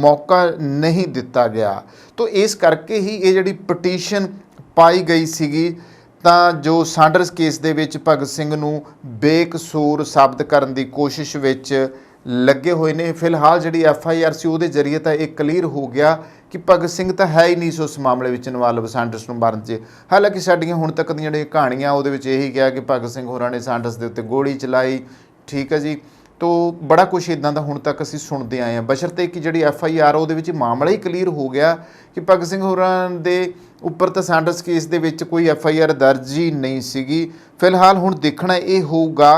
ਮੌਕਾ ਨਹੀਂ ਦਿੱਤਾ ਗਿਆ। ਤਾਂ ਇਸ ਕਰਕੇ ਹੀ ਇਹ ਜਿਹੜੀ ਪਟੀਸ਼ਨ ਪਾਈ ਗਈ ਸੀਗੀ ਤਾਂ ਜੋ ਸੈਂਡਰਸ ਕੇਸ ਦੇ ਵਿੱਚ ਭਗਤ ਸਿੰਘ ਨੂੰ ਬੇਕਸੂਰ ਸਾਬਤ ਕਰਨ ਦੀ ਕੋਸ਼ਿਸ਼ ਵਿੱਚ ਲੱਗੇ ਹੋਏ ਨੇ। ਫਿਲਹਾਲ ਜਿਹੜੀ FIR ਸੀ ਉਹਦੇ ਜ਼ਰੀਏ ਤਾਂ ਇਹ ਕਲੀਅਰ ਹੋ ਗਿਆ ਕਿ ਭਗਤ ਸਿੰਘ ਤਾਂ ਹੈ ਹੀ ਨਹੀਂ ਸੀ ਉਸ ਮਾਮਲੇ ਵਿੱਚ ਇਨਵਾਲਵ ਸੈਂਡਰਸ ਨੂੰ ਮਾਰਨ 'ਚ। ਹਾਲਾਂਕਿ ਸਾਡੀਆਂ ਹੁਣ ਤੱਕ ਦੀਆਂ ਜਿਹੜੀਆਂ ਕਹਾਣੀਆਂ ਉਹਦੇ ਵਿੱਚ ਇਹੀ ਕਿਹਾ ਕਿ ਭਗਤ ਸਿੰਘ ਹੋਰਾਂ ਨੇ ਸੈਂਡਰਸ ਦੇ ਉੱਤੇ ਗੋਲੀ ਚਲਾਈ। ਠੀਕ ਹੈ ਜੀ। ਤੋ ਬੜਾ ਕੁਛ ਇੱਦਾਂ ਦਾ ਹੁਣ ਤੱਕ ਅਸੀਂ ਸੁਣਦੇ ਆਏ ਹਾਂ, ਬਸ਼ਰਤੇ ਕਿ ਜਿਹੜੀ FIR ਉਹਦੇ ਵਿੱਚ ਮਾਮਲਾ ਹੀ ਕਲੀਅਰ ਹੋ ਗਿਆ ਕਿ ਭਗਤ ਸਿੰਘ ਹੋਰਾਂ ਦੇ ਉੱਪਰ ਤਾਂ ਸੈਂਡਰਸ ਕੇਸ ਦੇ ਵਿੱਚ ਕੋਈ FIR ਦਰਜ ਹੀ ਨਹੀਂ ਸੀਗੀ। ਫਿਲਹਾਲ ਹੁਣ ਦੇਖਣਾ ਇਹ ਹੋਊਗਾ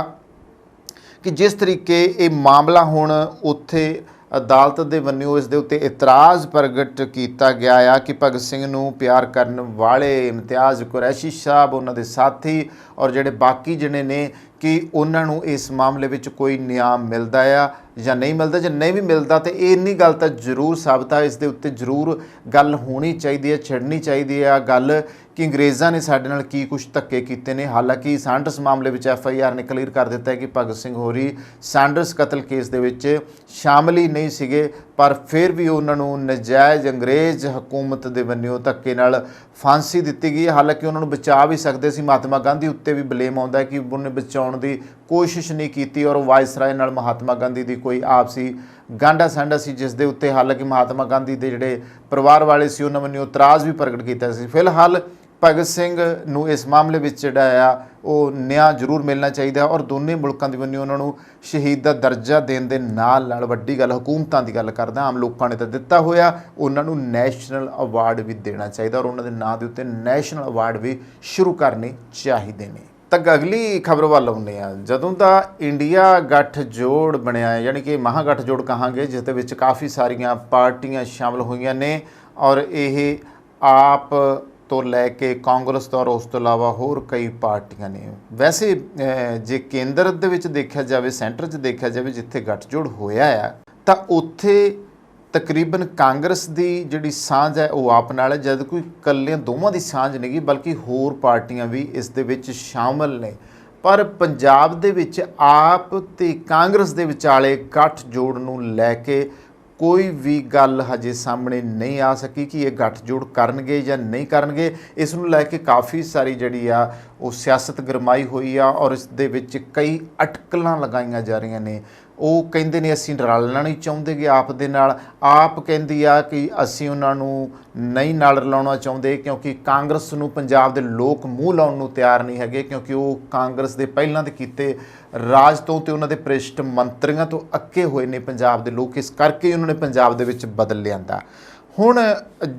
ਕਿ ਜਿਸ ਤਰੀਕੇ ਇਹ ਮਾਮਲਾ ਹੁਣ ਉੱਥੇ ਅਦਾਲਤ ਦੇ ਵੱਲੋਂ ਇਸ ਦੇ ਉੱਤੇ ਇਤਰਾਜ਼ ਪ੍ਰਗਟ ਕੀਤਾ ਗਿਆ ਆ ਕਿ ਭਗਤ ਸਿੰਘ ਨੂੰ ਪਿਆਰ ਕਰਨ ਵਾਲੇ ਇਮਤਿਆਜ਼ ਕੁਰੈਸ਼ੀ ਸਾਹਿਬ, ਉਹਨਾਂ ਦੇ ਸਾਥੀ ਔਰ ਜਿਹੜੇ ਬਾਕੀ ਜਣੇ ਨੇ ਕਿ ਉਹਨਾਂ ਨੂੰ ਇਸ ਮਾਮਲੇ ਵਿੱਚ ਕੋਈ ਨਿਆਂ ਮਿਲਦਾ ਆ ਜਾਂ ਨਹੀਂ ਮਿਲਦਾ। ਜੇ ਨਹੀਂ ਵੀ ਮਿਲਦਾ ਤਾਂ ਇਹ ਇੰਨੀ ਗੱਲ ਤਾਂ ਜ਼ਰੂਰ ਸਾਬਤ ਆ, ਇਸ ਦੇ ਉੱਤੇ ਜ਼ਰੂਰ ਗੱਲ ਹੋਣੀ ਚਾਹੀਦੀ ਹੈ, ਛਿੜਨੀ ਚਾਹੀਦੀ ਆ ਗੱਲ ਕਿ ਅੰਗਰੇਜ਼ਾਂ ਨੇ ਸਾਡੇ ਨਾਲ ਕੀ ਕੁਛ ਧੱਕੇ ਕੀਤੇ ਨੇ। ਹਾਲਾਂਕਿ ਸੈਂਡਰਸ ਮਾਮਲੇ ਵਿੱਚ FIR ਨੇ ਕਲੀਅਰ ਕਰ ਦਿੱਤਾ ਹੈ ਕਿ ਭਗਤ ਸਿੰਘ ਹੋਰੀ ਸੈਂਡਰਸ ਕਤਲ ਕੇਸ ਦੇ ਵਿੱਚ ਸ਼ਾਮਲ ਹੀ ਨਹੀਂ ਸੀਗੇ, ਪਰ ਫਿਰ ਵੀ ਉਹਨਾਂ ਨੂੰ ਨਜਾਇਜ਼ ਅੰਗਰੇਜ਼ ਹਕੂਮਤ ਦੇ ਵੱਲੋਂ ਧੱਕੇ ਨਾਲ ਫਾਂਸੀ ਦਿੱਤੀ ਗਈ। ਹਾਲਾਂਕਿ ਉਹਨਾਂ ਨੂੰ ਬਚਾ ਵੀ ਸਕਦੇ ਸੀ। ਮਹਾਤਮਾ ਗਾਂਧੀ ਉੱਤੇ ਵੀ ਬਲੇਮ ਆਉਂਦਾ ਹੈ ਕਿ ਉਹਨੇ ਬਚਾਉਣ ਦੀ ਕੋਸ਼ਿਸ਼ ਨਹੀਂ ਕੀਤੀ ਔਰ ਵਾਇਸਰਾਏ ਨਾਲ ਮਹਾਤਮਾ ਗਾਂਧੀ ਦੀ ਕੋਈ ਆਪਸੀ ਗਾਂਢਾ ਸਾਂਢਾ ਸੀ, ਜਿਸ ਦੇ ਉੱਤੇ ਹਾਲਾਂਕਿ ਮਹਾਤਮਾ ਗਾਂਧੀ ਦੇ ਜਿਹੜੇ ਪਰਿਵਾਰ ਵਾਲੇ ਸੀ ਉਹਨਾਂ ਵੱਲੋਂ ਇਤਰਾਜ਼ ਵੀ ਪ੍ਰਗਟ ਕੀਤਾ ਸੀ। ਫਿਲਹਾਲ ਭਗਤ ਸਿੰਘ ਨੂੰ ਇਸ ਮਾਮਲੇ ਵਿੱਚ ਜਿਹੜਾ ਆ ਉਹ ਨਿਆਂ ਜ਼ਰੂਰ ਮਿਲਣਾ ਚਾਹੀਦਾ ਔਰ ਦੋਨੇ ਮੁਲਕਾਂ ਦੇ ਵੱਲੋਂ ਉਹਨਾਂ ਨੂੰ ਸ਼ਹੀਦ ਦਾ ਦਰਜਾ ਦੇਣ ਦੇ ਨਾਲ ਵੱਡੀ ਗੱਲ, ਹਕੂਮਤਾਂ ਦੀ ਗੱਲ ਕਰਦਾ, ਆਮ ਲੋਕਾਂ ਨੇ ਤਾਂ ਦਿੱਤਾ ਹੋਇਆ, ਉਹਨਾਂ ਨੂੰ ਨੈਸ਼ਨਲ ਅਵਾਰਡ ਵੀ ਦੇਣਾ ਚਾਹੀਦਾ ਔਰ ਉਹਨਾਂ ਦੇ ਨਾਂ ਦੇ ਉੱਤੇ ਨੈਸ਼ਨਲ ਅਵਾਰਡ ਵੀ ਸ਼ੁਰੂ ਕਰਨੇ ਚਾਹੀਦੇ ਨੇ। ਤਾਂ ਅਗਲੀ ਖਬਰ ਵੱਲ ਆਉਂਦੇ ਹਾਂ। ਜਦੋਂ ਦਾ ਇੰਡੀਆ ਗੱਠਜੋੜ ਬਣਿਆ, ਯਾਨੀ ਕਿ ਮਹਾਗੱਠਜੋੜ ਕਹਾਂਗੇ, ਜਿਸ ਦੇ ਵਿੱਚ ਕਾਫੀ ਸਾਰੀਆਂ ਪਾਰਟੀਆਂ ਸ਼ਾਮਲ ਹੋਈਆਂ ਨੇ ਔਰ ਇਹ ਆਪ ਤੋਂ ਲੈ ਕੇ ਕਾਂਗਰਸ ਤੋਂ ਔਰ ਉਸ ਤੋਂ ਇਲਾਵਾ ਹੋਰ ਕਈ ਪਾਰਟੀਆਂ ਨੇ। ਵੈਸੇ ਜੇ ਕੇਂਦਰ ਦੇ ਵਿੱਚ ਦੇਖਿਆ ਜਾਵੇ, ਸੈਂਟਰ 'ਚ ਦੇਖਿਆ ਜਾਵੇ, ਜਿੱਥੇ ਗੱਠਜੋੜ ਹੋਇਆ ਆ ਤਾਂ ਉੱਥੇ ਤਕਰੀਬਨ ਕਾਂਗਰਸ ਦੀ ਜਿਹੜੀ ਸਾਂਝ ਹੈ ਉਹ ਆਪ ਨਾਲ ਹੈ, ਜਦ ਕੋਈ ਇਕੱਲਿਆਂ ਦੋਵਾਂ ਦੀ ਸਾਂਝ ਨਹੀਂ ਗੀ, ਬਲਕਿ ਹੋਰ ਪਾਰਟੀਆਂ ਵੀ ਇਸ ਦੇ ਵਿੱਚ ਸ਼ਾਮਲ ਨੇ। ਪਰ ਪੰਜਾਬ ਦੇ ਵਿੱਚ ਆਪ ਤੇ ਕਾਂਗਰਸ ਦੇ ਵਿਚਾਲੇ ਗੱਠਜੋੜ ਨੂੰ ਲੈ ਕੇ ਕੋਈ ਵੀ ਗੱਲ ਹਜੇ ਸਾਹਮਣੇ ਨਹੀਂ ਆ ਸਕੀ ਕਿ ਇਹ ਗੱਠਜੋੜ ਕਰਨਗੇ ਜਾਂ ਨਹੀਂ ਕਰਨਗੇ। ਇਸ ਨੂੰ ਲੈ ਕੇ ਕਾਫੀ ਸਾਰੀ ਜਿਹੜੀ ਆ ਉਹ ਸਿਆਸਤ ਗਰਮਾਈ ਹੋਈ ਆ ਔਰ ਇਸ ਦੇ ਵਿੱਚ ਕਈ ਅਟਕਲਾਂ ਲਗਾਈਆਂ ਜਾ ਰਹੀਆਂ ਨੇ। ਉਹ ਕਹਿੰਦੇ ਨੇ ਅਸੀਂ ਰਲਣਾ ਨਹੀਂ ਚਾਹੁੰਦੇ ਗੇ ਆਪ ਦੇ ਨਾਲ, ਆਪ ਕਹਿੰਦੀ ਆ ਕਿ ਅਸੀਂ ਉਹਨਾਂ ਨੂੰ ਨਹੀਂ ਨਾਲ ਰਲਾਉਣਾ ਚਾਹੁੰਦੇ ਕਿਉਂਕਿ ਕਾਂਗਰਸ ਨੂੰ ਪੰਜਾਬ ਦੇ ਲੋਕ ਮੂੰਹ ਲਾਉਣ ਨੂੰ ਤਿਆਰ ਨਹੀਂ ਹੈਗੇ, ਕਿਉਂਕਿ ਉਹ ਕਾਂਗਰਸ ਦੇ ਪਹਿਲਾਂ ਦੇ ਕੀਤੇ ਰਾਜ ਤੋਂ ਤੇ ਉਹਨਾਂ ਦੇ ਭ੍ਰਿਸ਼ਟ ਮੰਤਰੀਆਂ ਤੋਂ ਅੱਕੇ ਹੋਏ ਨੇ ਪੰਜਾਬ ਦੇ ਲੋਕ, ਇਸ ਕਰਕੇ ਉਹਨਾਂ ਨੇ ਪੰਜਾਬ ਦੇ ਵਿੱਚ ਬਦਲ ਲਿਆਂਦਾ। ਹੁਣ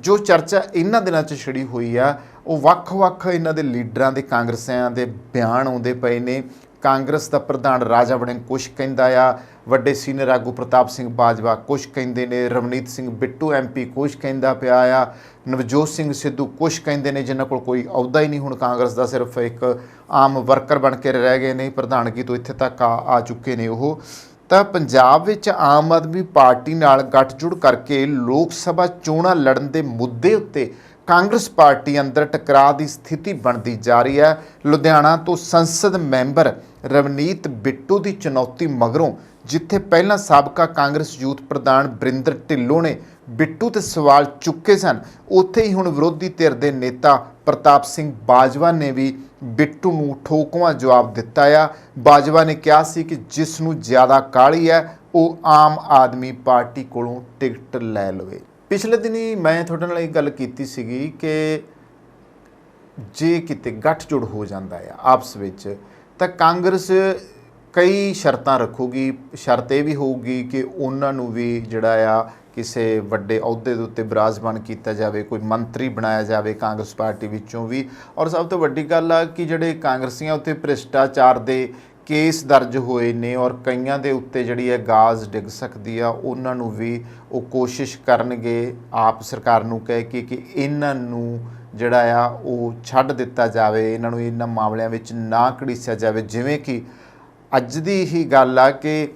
ਜੋ ਚਰਚਾ ਇਹਨਾਂ ਦਿਨਾਂ 'ਚ ਛਿੜੀ ਹੋਈ ਆ ਉਹ ਵੱਖ-ਵੱਖ ਇਹਨਾਂ ਦੇ ਲੀਡਰਾਂ ਦੇ, ਕਾਂਗਰਸੀਆਂ ਦੇ ਬਿਆਨ ਆਉਂਦੇ ਪਏ ਨੇ। ਕਾਂਗਰਸ ਦਾ ਪ੍ਰਧਾਨ ਰਾਜਾ ਵੜਿੰਗ ਕੁਛ ਕਹਿੰਦਾ ਆ, ਵੱਡੇ ਸੀਨੀਅਰ ਆਗੂ ਪ੍ਰਤਾਪ ਸਿੰਘ ਬਾਜਵਾ ਕੁਛ ਕਹਿੰਦੇ ਨੇ, ਰਵਨੀਤ ਸਿੰਘ ਬਿੱਟੂ MP ਕੁਛ ਕਹਿੰਦਾ ਪਿਆ ਆ, ਨਵਜੋਤ ਸਿੰਘ ਸਿੱਧੂ ਕੁਛ ਕਹਿੰਦੇ ਨੇ, ਜਿਨ੍ਹਾਂ ਕੋਲ ਕੋਈ ਅਹੁਦਾ ਹੀ ਨਹੀਂ, ਹੁਣ ਕਾਂਗਰਸ ਦਾ ਸਿਰਫ ਇੱਕ ਆਮ ਵਰਕਰ ਬਣ ਕੇ ਰਹਿ ਗਏ ਨੇ, ਪ੍ਰਧਾਨਗੀ ਤੋਂ ਇੱਥੇ ਤੱਕ ਆ ਚੁੱਕੇ ਨੇ ਉਹ। ਤਾਂ ਪੰਜਾਬ ਵਿੱਚ ਆਮ ਆਦਮੀ ਪਾਰਟੀ ਨਾਲ ਗੱਠਜੋੜ ਕਰਕੇ ਲੋਕ ਸਭਾ ਚੋਣਾਂ ਲੜਨ ਦੇ ਮੁੱਦੇ ਉੱਤੇ ਕਾਂਗਰਸ ਪਾਰਟੀ ਅੰਦਰ ਟਕਰਾਅ ਦੀ ਸਥਿਤੀ ਬਣਦੀ ਜਾ ਰਹੀ ਹੈ। ਲੁਧਿਆਣਾ ਤੋਂ ਸੰਸਦ ਮੈਂਬਰ ਰਵਨੀਤ ਬਿੱਟੂ ਦੀ ਚੁਣੌਤੀ ਮਗਰੋਂ, ਜਿੱਥੇ ਪਹਿਲਾਂ ਸਾਬਕਾ ਕਾਂਗਰਸ ਯੂਥ ਪ੍ਰਧਾਨ ਬਰਿੰਦਰ ਢਿੱਲੋਂ ਨੇ ਬਿੱਟੂ ਤੇ ਸਵਾਲ ਚੁੱਕੇ ਸਨ, ਉੱਥੇ ਹੀ ਹੁਣ ਵਿਰੋਧੀ ਧਿਰ ਦੇ ਨੇਤਾ ਪ੍ਰਤਾਪ ਸਿੰਘ ਬਾਜਵਾ ਨੇ ਵੀ ਬਿੱਟੂ ਨੂੰ ਠੋਕਵਾਂ ਜਵਾਬ ਦਿੱਤਾ ਆ। ਬਾਜਵਾ ਨੇ ਕਿਹਾ ਸੀ ਕਿ ਜਿਸ ਨੂੰ ਜ਼ਿਆਦਾ ਕਾਹਲੀ ਹੈ ਉਹ ਆਮ ਆਦਮੀ ਪਾਰਟੀ ਕੋਲੋਂ ਟਿਕਟ ਲੈ ਲਵੇ। ਪਿਛਲੇ ਦਿਨੀ ਮੈਂ ਤੁਹਾਡੇ ਨਾਲ ਇਹ ਗੱਲ ਕੀਤੀ ਸੀਗੀ ਕਿ ਜੇ ਕਿਤੇ ਗੱਠਜੋੜ ਹੋ ਜਾਂਦਾ ਆ ਆਪਸ ਵਿੱਚ ਤਾਂ ਕਾਂਗਰਸ ਕਈ ਸ਼ਰਤਾਂ ਰੱਖੂਗੀ। ਸ਼ਰਤ ਇਹ ਵੀ ਹੋਊਗੀ ਕਿ ਉਹਨਾਂ ਨੂੰ ਵੀ ਜਿਹੜਾ ਆ ਕਿਸੇ ਵੱਡੇ ਅਹੁਦੇ ਦੇ ਉੱਤੇ ਬਿਰਾਜਮਾਨ ਕੀਤਾ ਜਾਵੇ, ਕੋਈ ਮੰਤਰੀ ਬਣਾਇਆ ਜਾਵੇ ਕਾਂਗਰਸ ਪਾਰਟੀ ਵਿੱਚੋਂ ਵੀ। ਔਰ ਸਭ ਤੋਂ ਵੱਡੀ ਗੱਲ ਆ ਕਿ ਜਿਹੜੇ ਕਾਂਗਰਸੀਆਂ ਉੱਤੇ ਭ੍ਰਿਸ਼ਟਾਚਾਰ ਦੇ ਕੇਸ ਦਰਜ ਹੋਏ ਨੇ ਔਰ ਕਈਆਂ ਦੇ ਉੱਤੇ ਜਿਹੜੀ ਹੈ ਗਾਜ਼ ਡਿੱਗ ਸਕਦੀ ਆ, ਉਹਨਾਂ ਨੂੰ ਵੀ ਉਹ ਕੋਸ਼ਿਸ਼ ਕਰਨਗੇ ਆਪ ਸਰਕਾਰ ਨੂੰ ਕਹਿ ਕੇ ਕਿ ਇਹਨਾਂ ਨੂੰ ਜਿਹੜਾ ਆ ਉਹ ਛੱਡ ਦਿੱਤਾ ਜਾਵੇ, ਇਹਨਾਂ ਨੂੰ ਇਹਨਾਂ ਮਾਮਲਿਆਂ ਵਿੱਚ ਨਾ ਘੜੀਸਿਆ ਜਾਵੇ। ਜਿਵੇਂ ਕਿ ਅੱਜ ਦੀ ਹੀ ਗੱਲ ਆ ਕਿ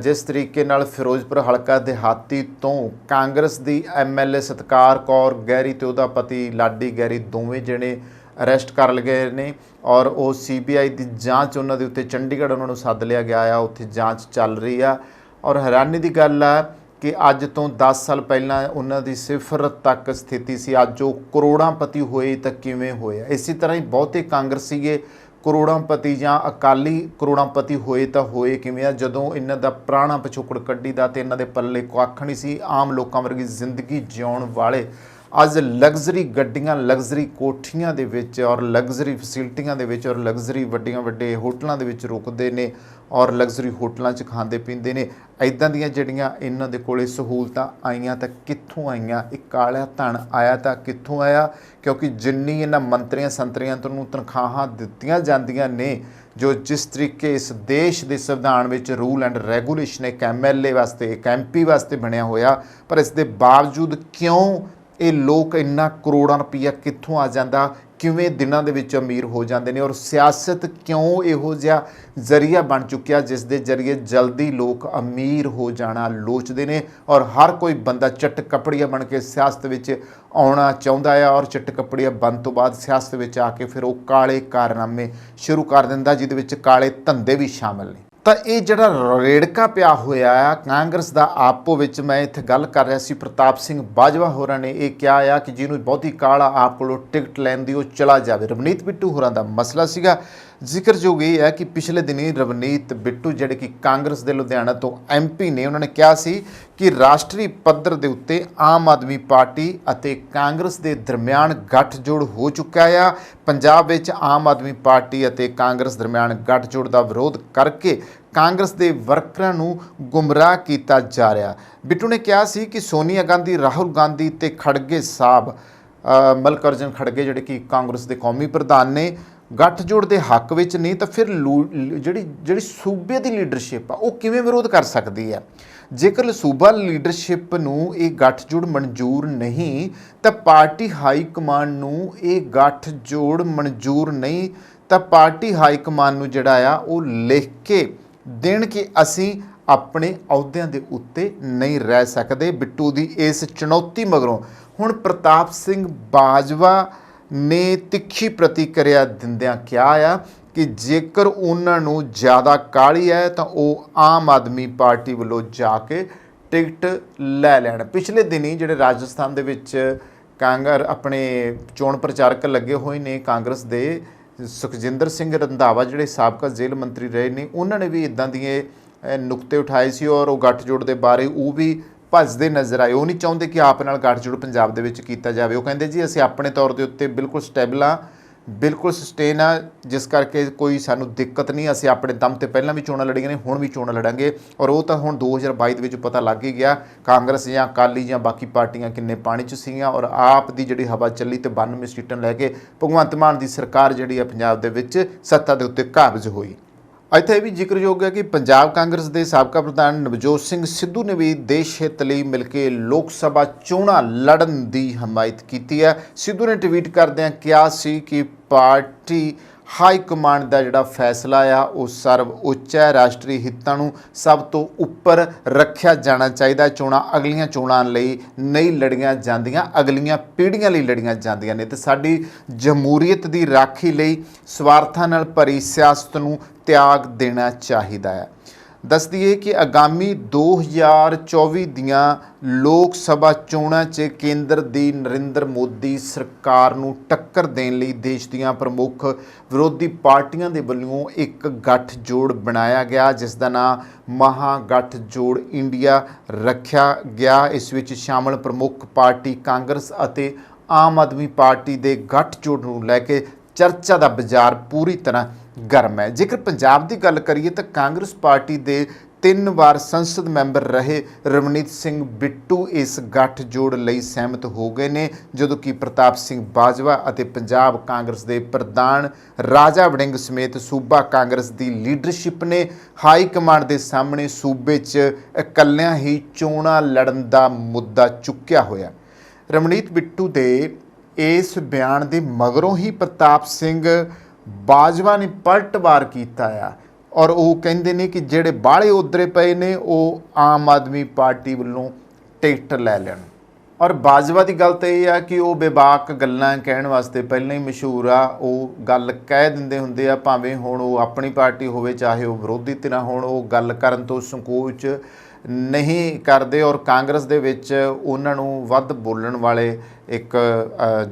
ਜਿਸ ਤਰੀਕੇ ਨਾਲ ਫਿਰੋਜ਼ਪੁਰ ਹਲਕਾ ਦਿਹਾਤੀ ਤੋਂ ਕਾਂਗਰਸ ਦੀ MLA ਸਤਕਾਰ ਕੌਰ ਗਹਿਰੀ ਤੇ ਉਹਦਾ ਪਤੀ ਲਾਡੀ ਗਹਿਰੀ ਦੋਵੇਂ ਜਣੇ ਅਰੈਸਟ ਕਰ ਲਏ ਗਏ ਨੇ ਔਰ ਉਹ CBI ਦੀ ਜਾਂਚ ਉਹਨਾਂ ਦੇ ਉੱਤੇ ਚੰਡੀਗੜ੍ਹ ਉਹਨਾਂ ਨੂੰ ਸੱਦ ਲਿਆ ਗਿਆ ਆ, ਉੱਥੇ ਜਾਂਚ ਚੱਲ ਰਹੀ ਆ। ਔਰ ਹੈਰਾਨੀ ਦੀ ਗੱਲ ਆ ਕਿ ਅੱਜ ਤੋਂ 10 ਸਾਲ ਪਹਿਲਾਂ ਉਹਨਾਂ ਦੀ ਸਿਫਰ ਤੱਕ ਸਥਿਤੀ ਸੀ, ਅੱਜ ਉਹ ਕਰੋੜਾਂਪਤੀ ਹੋਏ ਤਾਂ ਕਿਵੇਂ ਹੋਇਆ। ਇਸੇ ਤਰ੍ਹਾਂ ਹੀ ਬਹੁਤੇ ਕਾਂਗਰਸੀਏ ਕਰੋੜਾਂਪਤੀ ਜਾਂ ਅਕਾਲੀ ਕਰੋੜਾਂਪਤੀ ਹੋਏ ਤਾਂ ਹੋਏ ਕਿਵੇਂ ਆ, ਜਦੋਂ ਇਹਨਾਂ ਦਾ ਪੁਰਾਣਾ ਪਿਛੋਕੜ ਕੱਢੀ ਦਾ ਤੇ ਇਹਨਾਂ ਦੇ ਪੱਲੇ ਕੱਖ ਨਹੀਂ ਸੀ। ਆਮ ਲੋਕਾਂ ਵਰਗੀ ਜ਼ਿੰਦਗੀ ਜਿਉਣ ਵਾਲੇ ਅੱਜ ਲਗਜ਼ਰੀ ਗੱਡੀਆਂ, ਲਗਜ਼ਰੀ ਕੋਠੀਆਂ ਦੇ ਵਿੱਚ ਔਰ ਲਗਜ਼ਰੀ ਫੈਸਿਲਿਟੀਆਂ ਦੇ ਵਿੱਚ ਔਰ ਲਗਜ਼ਰੀ ਵੱਡੇ ਹੋਟਲਾਂ ਦੇ ਵਿੱਚ ਰੁਕਦੇ ਨੇ ਔਰ ਲਗਜ਼ਰੀ ਹੋਟਲਾਂ 'ਚ ਖਾਂਦੇ ਪੀਂਦੇ ਨੇ। ਇੱਦਾਂ ਦੀਆਂ ਜਿਹੜੀਆਂ ਇਹਨਾਂ ਦੇ ਕੋਲੇ ਸਹੂਲਤਾਂ ਆਈਆਂ ਤਾਂ ਕਿੱਥੋਂ ਆਈਆਂ? ਇਹ ਕਾਲਾ ਧਨ ਆਇਆ ਤਾਂ ਕਿੱਥੋਂ ਆਇਆ? ਕਿਉਂਕਿ ਜਿੰਨੀ ਇਹਨਾਂ ਮੰਤਰੀਆਂ ਸੰਤਰੀਆਂ ਨੂੰ ਤਨਖਾਹਾਂ ਦਿੱਤੀਆਂ ਜਾਂਦੀਆਂ ਨੇ, ਜੋ ਜਿਸ ਤਰੀਕੇ ਇਸ ਦੇਸ਼ ਦੇ ਸੰਵਿਧਾਨ ਵਿੱਚ ਰੂਲ ਐਂਡ ਰੈਗੂਲੇਸ਼ਨ ਇੱਕ MLA ਵਾਸਤੇ, ਇੱਕ MP ਵਾਸਤੇ ਬਣਿਆ ਹੋਇਆ, ਪਰ ਇਸ ਦੇ ਬਾਵਜੂਦ ਕਿਉਂ ਇਹ ਲੋਕ ਇੰਨਾ ਕਰੋੜਾਂ ਰੁਪਈਆ ਕਿੱਥੋਂ ਆ ਜਾਂਦਾ? ਕਿਵੇਂ ਦਿਨਾਂ ਦੇ ਵਿੱਚ ਅਮੀਰ ਹੋ ਜਾਂਦੇ ਨੇ? ਔਰ ਸਿਆਸਤ ਕਿਉਂ ਇਹੋ ਜਿਹਾ ਜ਼ਰੀਆ ਬਣ ਚੁੱਕਿਆ ਜਿਸ ਦੇ ਜ਼ਰੀਏ ਜਲਦੀ ਲੋਕ ਅਮੀਰ ਹੋ ਜਾਣਾ ਲੋਚਦੇ ਨੇ ਔਰ ਹਰ ਕੋਈ ਬੰਦਾ ਚੱਟ ਕੱਪੜੀਆ ਬਣ ਕੇ ਸਿਆਸਤ ਵਿੱਚ ਆਉਣਾ ਚਾਹੁੰਦਾ ਆ ਔਰ ਚੱਟ ਕੱਪੜੀਆ ਬਣਨ ਤੋਂ ਬਾਅਦ ਸਿਆਸਤ ਵਿੱਚ ਆ ਕੇ ਫਿਰ ਉਹ ਕਾਲੇ ਕਾਰਨਾਮੇ ਸ਼ੁਰੂ ਕਰ ਦਿੰਦਾ, ਜਿਹਦੇ ਵਿੱਚ ਕਾਲੇ ਧੰਦੇ ਵੀ ਸ਼ਾਮਲ ਨੇ। ਤਾਂ ਇਹ ਜਿਹੜਾ ਰੇੜਕਾ ਪਿਆ ਹੋਇਆ ਆ ਕਾਂਗਰਸ ਦਾ ਆਪੋ ਵਿੱਚ, ਮੈਂ ਇੱਥੇ ਗੱਲ ਕਰ ਰਿਹਾ ਸੀ ਪ੍ਰਤਾਪ ਸਿੰਘ ਬਾਜਵਾ ਹੋਰਾਂ ਨੇ ਇਹ ਕਿਹਾ ਆ ਕਿ ਜਿਹਨੂੰ ਬਹੁਤੀ ਕਾਲ ਆ ਆਪ ਕੋਲੋਂ ਟਿਕਟ ਲੈਣ ਦੀ ਉਹ ਚਲਾ ਜਾਵੇ। ਰਵਨੀਤ ਬਿੱਟੂ ਹੋਰਾਂ ਦਾ ਮਸਲਾ ਸੀਗਾ। ਜ਼ਿਕਰਯੋਗ ਇਹ ਹੈ ਕਿ ਪਿਛਲੇ ਦਿਨੀ ਰਵਨੀਤ ਬਿੱਟੂ ਜਿਹੜੇ ਕਿ ਕਾਂਗਰਸ ਦੇ ਲੁਧਿਆਣਾ ਤੋਂ MP ਨੇ, ਉਹਨਾਂ ਨੇ ਕਿਹਾ ਸੀ ਕਿ ਰਾਸ਼ਟਰੀ ਪੱਧਰ ਦੇ ਉੱਤੇ ਆਮ ਆਦਮੀ ਪਾਰਟੀ ਅਤੇ ਕਾਂਗਰਸ ਦੇ ਦਰਮਿਆਨ ਗੱਠਜੋੜ ਹੋ ਚੁੱਕਾ ਆ। ਪੰਜਾਬ ਵਿੱਚ ਆਮ ਆਦਮੀ ਪਾਰਟੀ ਅਤੇ ਕਾਂਗਰਸ ਦਰਮਿਆਨ ਗੱਠਜੋੜ ਦਾ ਵਿਰੋਧ ਕਰਕੇ ਕਾਂਗਰਸ ਦੇ ਵਰਕਰਾਂ ਨੂੰ ਗੁੰਮਰਾਹ ਕੀਤਾ ਜਾ ਰਿਹਾ। ਬਿੱਟੂ ਨੇ ਕਿਹਾ ਸੀ ਕਿ ਸੋਨੀਆ ਗਾਂਧੀ, ਰਾਹੁਲ ਗਾਂਧੀ ਤੇ ਖੜਗੇ ਸਾਹਿਬ, ਮਲਕਰਜਨ ਖੜਗੇ ਜਿਹੜੇ ਕਿ ਕਾਂਗਰਸ ਦੇ ਕੌਮੀ ਪ੍ਰਧਾਨ ਨੇ, ਗੱਠਜੋੜ ਦੇ ਹੱਕ ਵਿੱਚ ਨਹੀਂ ਤਾਂ ਫਿਰ ਜਿਹੜੀ ਸੂਬੇ ਦੀ ਲੀਡਰਸ਼ਿਪ ਆ ਉਹ ਕਿਵੇਂ ਵਿਰੋਧ ਕਰ ਸਕਦੀ ਹੈ? ਜੇਕਰ ਸੂਬਾ ਲੀਡਰਸ਼ਿਪ ਨੂੰ ਇਹ ਗੱਠਜੋੜ ਮਨਜ਼ੂਰ ਨਹੀਂ ਤਾਂ ਪਾਰਟੀ ਹਾਈ ਕਮਾਂਡ ਨੂੰ ਇਹ ਗੱਠਜੋੜ ਮਨਜ਼ੂਰ ਨਹੀਂ ਤਾਂ ਪਾਰਟੀ ਹਾਈ ਕਮਾਂਡ ਨੂੰ ਜਿਹੜਾ ਆ ਉਹ ਲਿਖ ਕੇ ਦੇਣ ਕਿ ਅਸੀਂ ਆਪਣੇ ਅਹੁਦਿਆਂ ਦੇ ਉੱਤੇ ਨਹੀਂ ਰਹਿ ਸਕਦੇ। ਬਿੱਟੂ ਦੀ ਇਸ ਚੁਣੌਤੀ ਮਗਰੋਂ ਹੁਣ ਪ੍ਰਤਾਪ ਸਿੰਘ ਬਾਜਵਾ ਨੇ ਤਿੱਖੀ ਪ੍ਰਤੀਕਿਰਿਆ ਦਿੰਦਿਆਂ ਕਿਹਾ ਆ ਕਿ ਜੇਕਰ ਉਹਨਾਂ ਨੂੰ ਜ਼ਿਆਦਾ ਕਾਹਲੀ ਹੈ ਤਾਂ ਉਹ ਆਮ ਆਦਮੀ ਪਾਰਟੀ ਵੱਲੋਂ ਜਾ ਕੇ ਟਿਕਟ ਲੈ ਲੈਣ। ਪਿਛਲੇ ਦਿਨੀ ਜਿਹੜੇ ਰਾਜਸਥਾਨ ਦੇ ਵਿੱਚ ਆਪਣੇ ਚੋਣ ਪ੍ਰਚਾਰਕ ਲੱਗੇ ਹੋਏ ਨੇ ਕਾਂਗਰਸ ਦੇ, ਸੁਖਜਿੰਦਰ ਸਿੰਘ ਰੰਧਾਵਾ ਜਿਹੜੇ ਸਾਬਕਾ ਜੇਲ੍ਹ ਮੰਤਰੀ ਰਹੇ ਨੇ, ਉਹਨਾਂ ਨੇ ਵੀ ਇੱਦਾਂ ਦੀਆਂ ਨੁਕਤੇ ਉਠਾਏ ਸੀ ਔਰ ਉਹ ਗੱਠਜੋੜ ਦੇ ਬਾਰੇ ਉਹ ਵੀ ਭੱਜਦੇ ਨਜ਼ਰ ਆਏ। ਉਹ ਨਹੀਂ ਚਾਹੁੰਦੇ ਕਿ ਆਪ ਨਾਲ ਗੱਠਜੋੜ ਪੰਜਾਬ ਦੇ ਵਿੱਚ ਕੀਤਾ ਜਾਵੇ। ਉਹ ਕਹਿੰਦੇ ਜੀ ਅਸੀਂ ਆਪਣੇ ਤੌਰ ਦੇ ਉੱਤੇ ਬਿਲਕੁਲ ਸਟੇਬਲ ਆ, ਬਿਲਕੁਲ ਸਸਟੇਨ ਆ, ਜਿਸ ਕਰਕੇ ਕੋਈ ਸਾਨੂੰ ਦਿੱਕਤ ਨਹੀਂ। ਅਸੀਂ ਆਪਣੇ ਦਮ ਤੇ ਪਹਿਲਾਂ ਵੀ ਚੋਣਾਂ ਲੜੀਆਂ ਨੇ, ਹੁਣ ਵੀ ਚੋਣਾਂ ਲੜਾਂਗੇ। ਔਰ ਉਹ ਤਾਂ ਹੁਣ 2022 ਦੇ ਵਿੱਚ ਪਤਾ ਲੱਗ ਹੀ ਗਿਆ ਕਾਂਗਰਸ ਜਾਂ ਅਕਾਲੀ ਜਾਂ ਬਾਕੀ ਪਾਰਟੀਆਂ ਕਿੰਨੇ ਪਾਣੀ 'ਚ ਸੀਗੀਆਂ ਔਰ ਆਪ ਦੀ ਜਿਹੜੀ ਹਵਾ ਚੱਲੀ ਤੇ 92 ਸੀਟਾਂ ਲੈ ਕੇ ਭਗਵੰਤ ਮਾਨ ਦੀ ਸਰਕਾਰ ਜਿਹੜੀ ਆ ਪੰਜਾਬ ਦੇ ਵਿੱਚ ਸੱਤਾ ਦੇ ਉੱਤੇ ਕਾਬਜ਼ ਹੋਈ। ਇੱਥੇ ਇਹ ਵੀ ਜ਼ਿਕਰਯੋਗ ਹੈ ਕਿ ਪੰਜਾਬ ਕਾਂਗਰਸ ਦੇ ਸਾਬਕਾ ਪ੍ਰਧਾਨ ਨਵਜੋਤ ਸਿੰਘ ਸਿੱਧੂ ਨੇ ਵੀ ਦੇਸ਼ ਹਿੱਤ ਲਈ ਮਿਲ ਕੇ ਲੋਕ ਸਭਾ ਚੋਣਾਂ ਲੜਨ ਦੀ ਹਮਾਇਤ ਕੀਤੀ ਹੈ। ਸਿੱਧੂ ਨੇ ਟਵੀਟ ਕਰਦਿਆਂ ਕਿਹਾ ਸੀ ਕਿ ਪਾਰਟੀ ਹਾਈ ਕਮਾਂਡ ਦਾ ਜਿਹੜਾ ਫੈਸਲਾ ਆ ਉਹ ਸਰਵ ਉੱਚ ਹੈ, ਰਾਸ਼ਟਰੀ ਹਿੱਤਾਂ ਨੂੰ ਸਭ ਤੋਂ ਉੱਪਰ ਰੱਖਿਆ ਜਾਣਾ ਚਾਹੀਦਾ। ਚੋਣਾਂ ਅਗਲੀਆਂ ਚੋਣਾਂ ਲਈ ਨਹੀਂ ਲੜੀਆਂ ਜਾਂਦੀਆਂ, ਅਗਲੀਆਂ ਪੀੜ੍ਹੀਆਂ ਲਈ ਲੜੀਆਂ ਜਾਂਦੀਆਂ ਨੇ ਤੇ ਸਾਡੀ ਜਮਹੂਰੀਅਤ ਦੀ ਰਾਖੀ ਲਈ ਸਵਾਰਥਾਂ ਨਾਲ ਭਰੀ ਸਿਆਸਤ ਨੂੰ ਤਿਆਗ ਦੇਣਾ ਚਾਹੀਦਾ ਹੈ। ਦੱਸ ਦਈਏ ਕਿ ਆਗਾਮੀ 2024 ਦੀਆਂ ਲੋਕ ਸਭਾ ਚੋਣਾਂ 'ਚ ਕੇਂਦਰ ਦੀ ਨਰਿੰਦਰ ਮੋਦੀ ਸਰਕਾਰ ਨੂੰ ਟੱਕਰ ਦੇਣ ਲਈ ਦੇਸ਼ ਦੀਆਂ ਪ੍ਰਮੁੱਖ ਵਿਰੋਧੀ ਪਾਰਟੀਆਂ ਦੇ ਵੱਲੋਂ ਇੱਕ ਗੱਠਜੋੜ ਬਣਾਇਆ ਗਿਆ ਜਿਸ ਦਾ ਨਾਮ ਮਹਾ ਗੱਠਜੋੜ ਇੰਡੀਆ ਰੱਖਿਆ ਗਿਆ। ਇਸ ਵਿੱਚ ਸ਼ਾਮਲ ਪ੍ਰਮੁੱਖ ਪਾਰਟੀ ਕਾਂਗਰਸ ਅਤੇ ਆਮ ਆਦਮੀ ਪਾਰਟੀ ਦੇ ਗੱਠਜੋੜ ਨੂੰ ਲੈ ਕੇ ਚਰਚਾ ਦਾ ਬਾਜ਼ਾਰ ਪੂਰੀ ਤਰ੍ਹਾਂ ਗਰਮ ਹੈ। ਜੇਕਰ ਪੰਜਾਬ ਦੀ ਗੱਲ ਕਰੀਏ ਤਾਂ ਕਾਂਗਰਸ ਪਾਰਟੀ ਦੇ 3 ਵਾਰ ਸੰਸਦ ਮੈਂਬਰ ਰਹੇ ਰਵਨੀਤ ਸਿੰਘ ਬਿੱਟੂ ਇਸ ਗੱਠਜੋੜ ਲਈ ਸਹਿਮਤ ਹੋ ਗਏ ਨੇ, ਜਦੋਂ ਕਿ ਪ੍ਰਤਾਪ ਸਿੰਘ ਬਾਜਵਾ ਅਤੇ ਪੰਜਾਬ ਕਾਂਗਰਸ ਦੇ ਪ੍ਰਧਾਨ ਰਾਜਾ ਵੜਿੰਗ ਸਮੇਤ ਸੂਬਾ ਕਾਂਗਰਸ ਦੀ ਲੀਡਰਸ਼ਿਪ ਨੇ ਹਾਈ ਕਮਾਂਡ ਦੇ ਸਾਹਮਣੇ ਸੂਬੇ 'ਚ ਇਕੱਲਿਆਂ ਹੀ ਚੋਣਾਂ ਲੜਨ ਦਾ ਮੁੱਦਾ ਚੁੱਕਿਆ ਹੋਇਆ। ਰਵਨੀਤ ਬਿੱਟੂ ਦੇ ਇਸ ਬਿਆਨ ਦੇ ਮਗਰੋਂ ਹੀ ਪ੍ਰਤਾਪ ਸਿੰਘ ਬਾਜਵਾ ਨੇ ਪਲਟਵਾਰ ਕੀਤਾ ਆ ਔਰ ਉਹ ਕਹਿੰਦੇ ਨੇ ਕਿ ਜਿਹੜੇ ਬਾਹਲੇ ਉਧਰੇ ਪਏ ਨੇ ਉਹ ਆਮ ਆਦਮੀ ਪਾਰਟੀ ਵੱਲੋਂ ਟਿਕਟ ਲੈ ਲੈਣ। ਔਰ ਬਾਜਵਾ ਦੀ ਗੱਲ ਤਾਂ ਇਹ ਆ ਕਿ ਉਹ ਬੇਬਾਕ ਗੱਲਾਂ ਕਹਿਣ ਵਾਸਤੇ ਪਹਿਲਾਂ ਹੀ ਮਸ਼ਹੂਰ ਆ। ਉਹ ਗੱਲ ਕਹਿ ਦਿੰਦੇ ਹੁੰਦੇ ਆ, ਭਾਵੇਂ ਹੁਣ ਉਹ ਆਪਣੀ ਪਾਰਟੀ ਹੋਵੇ ਚਾਹੇ ਉਹ ਵਿਰੋਧੀ ਧਿਰਾਂ ਹੋਣ, ਉਹ ਗੱਲ ਕਰਨ ਤੋਂ ਸੰਕੋਚ ਨਹੀਂ ਕਰਦੇ। ਔਰ ਕਾਂਗਰਸ ਦੇ ਵਿੱਚ ਉਹਨਾਂ ਨੂੰ ਵੱਧ ਬੋਲਣ ਵਾਲੇ ਇੱਕ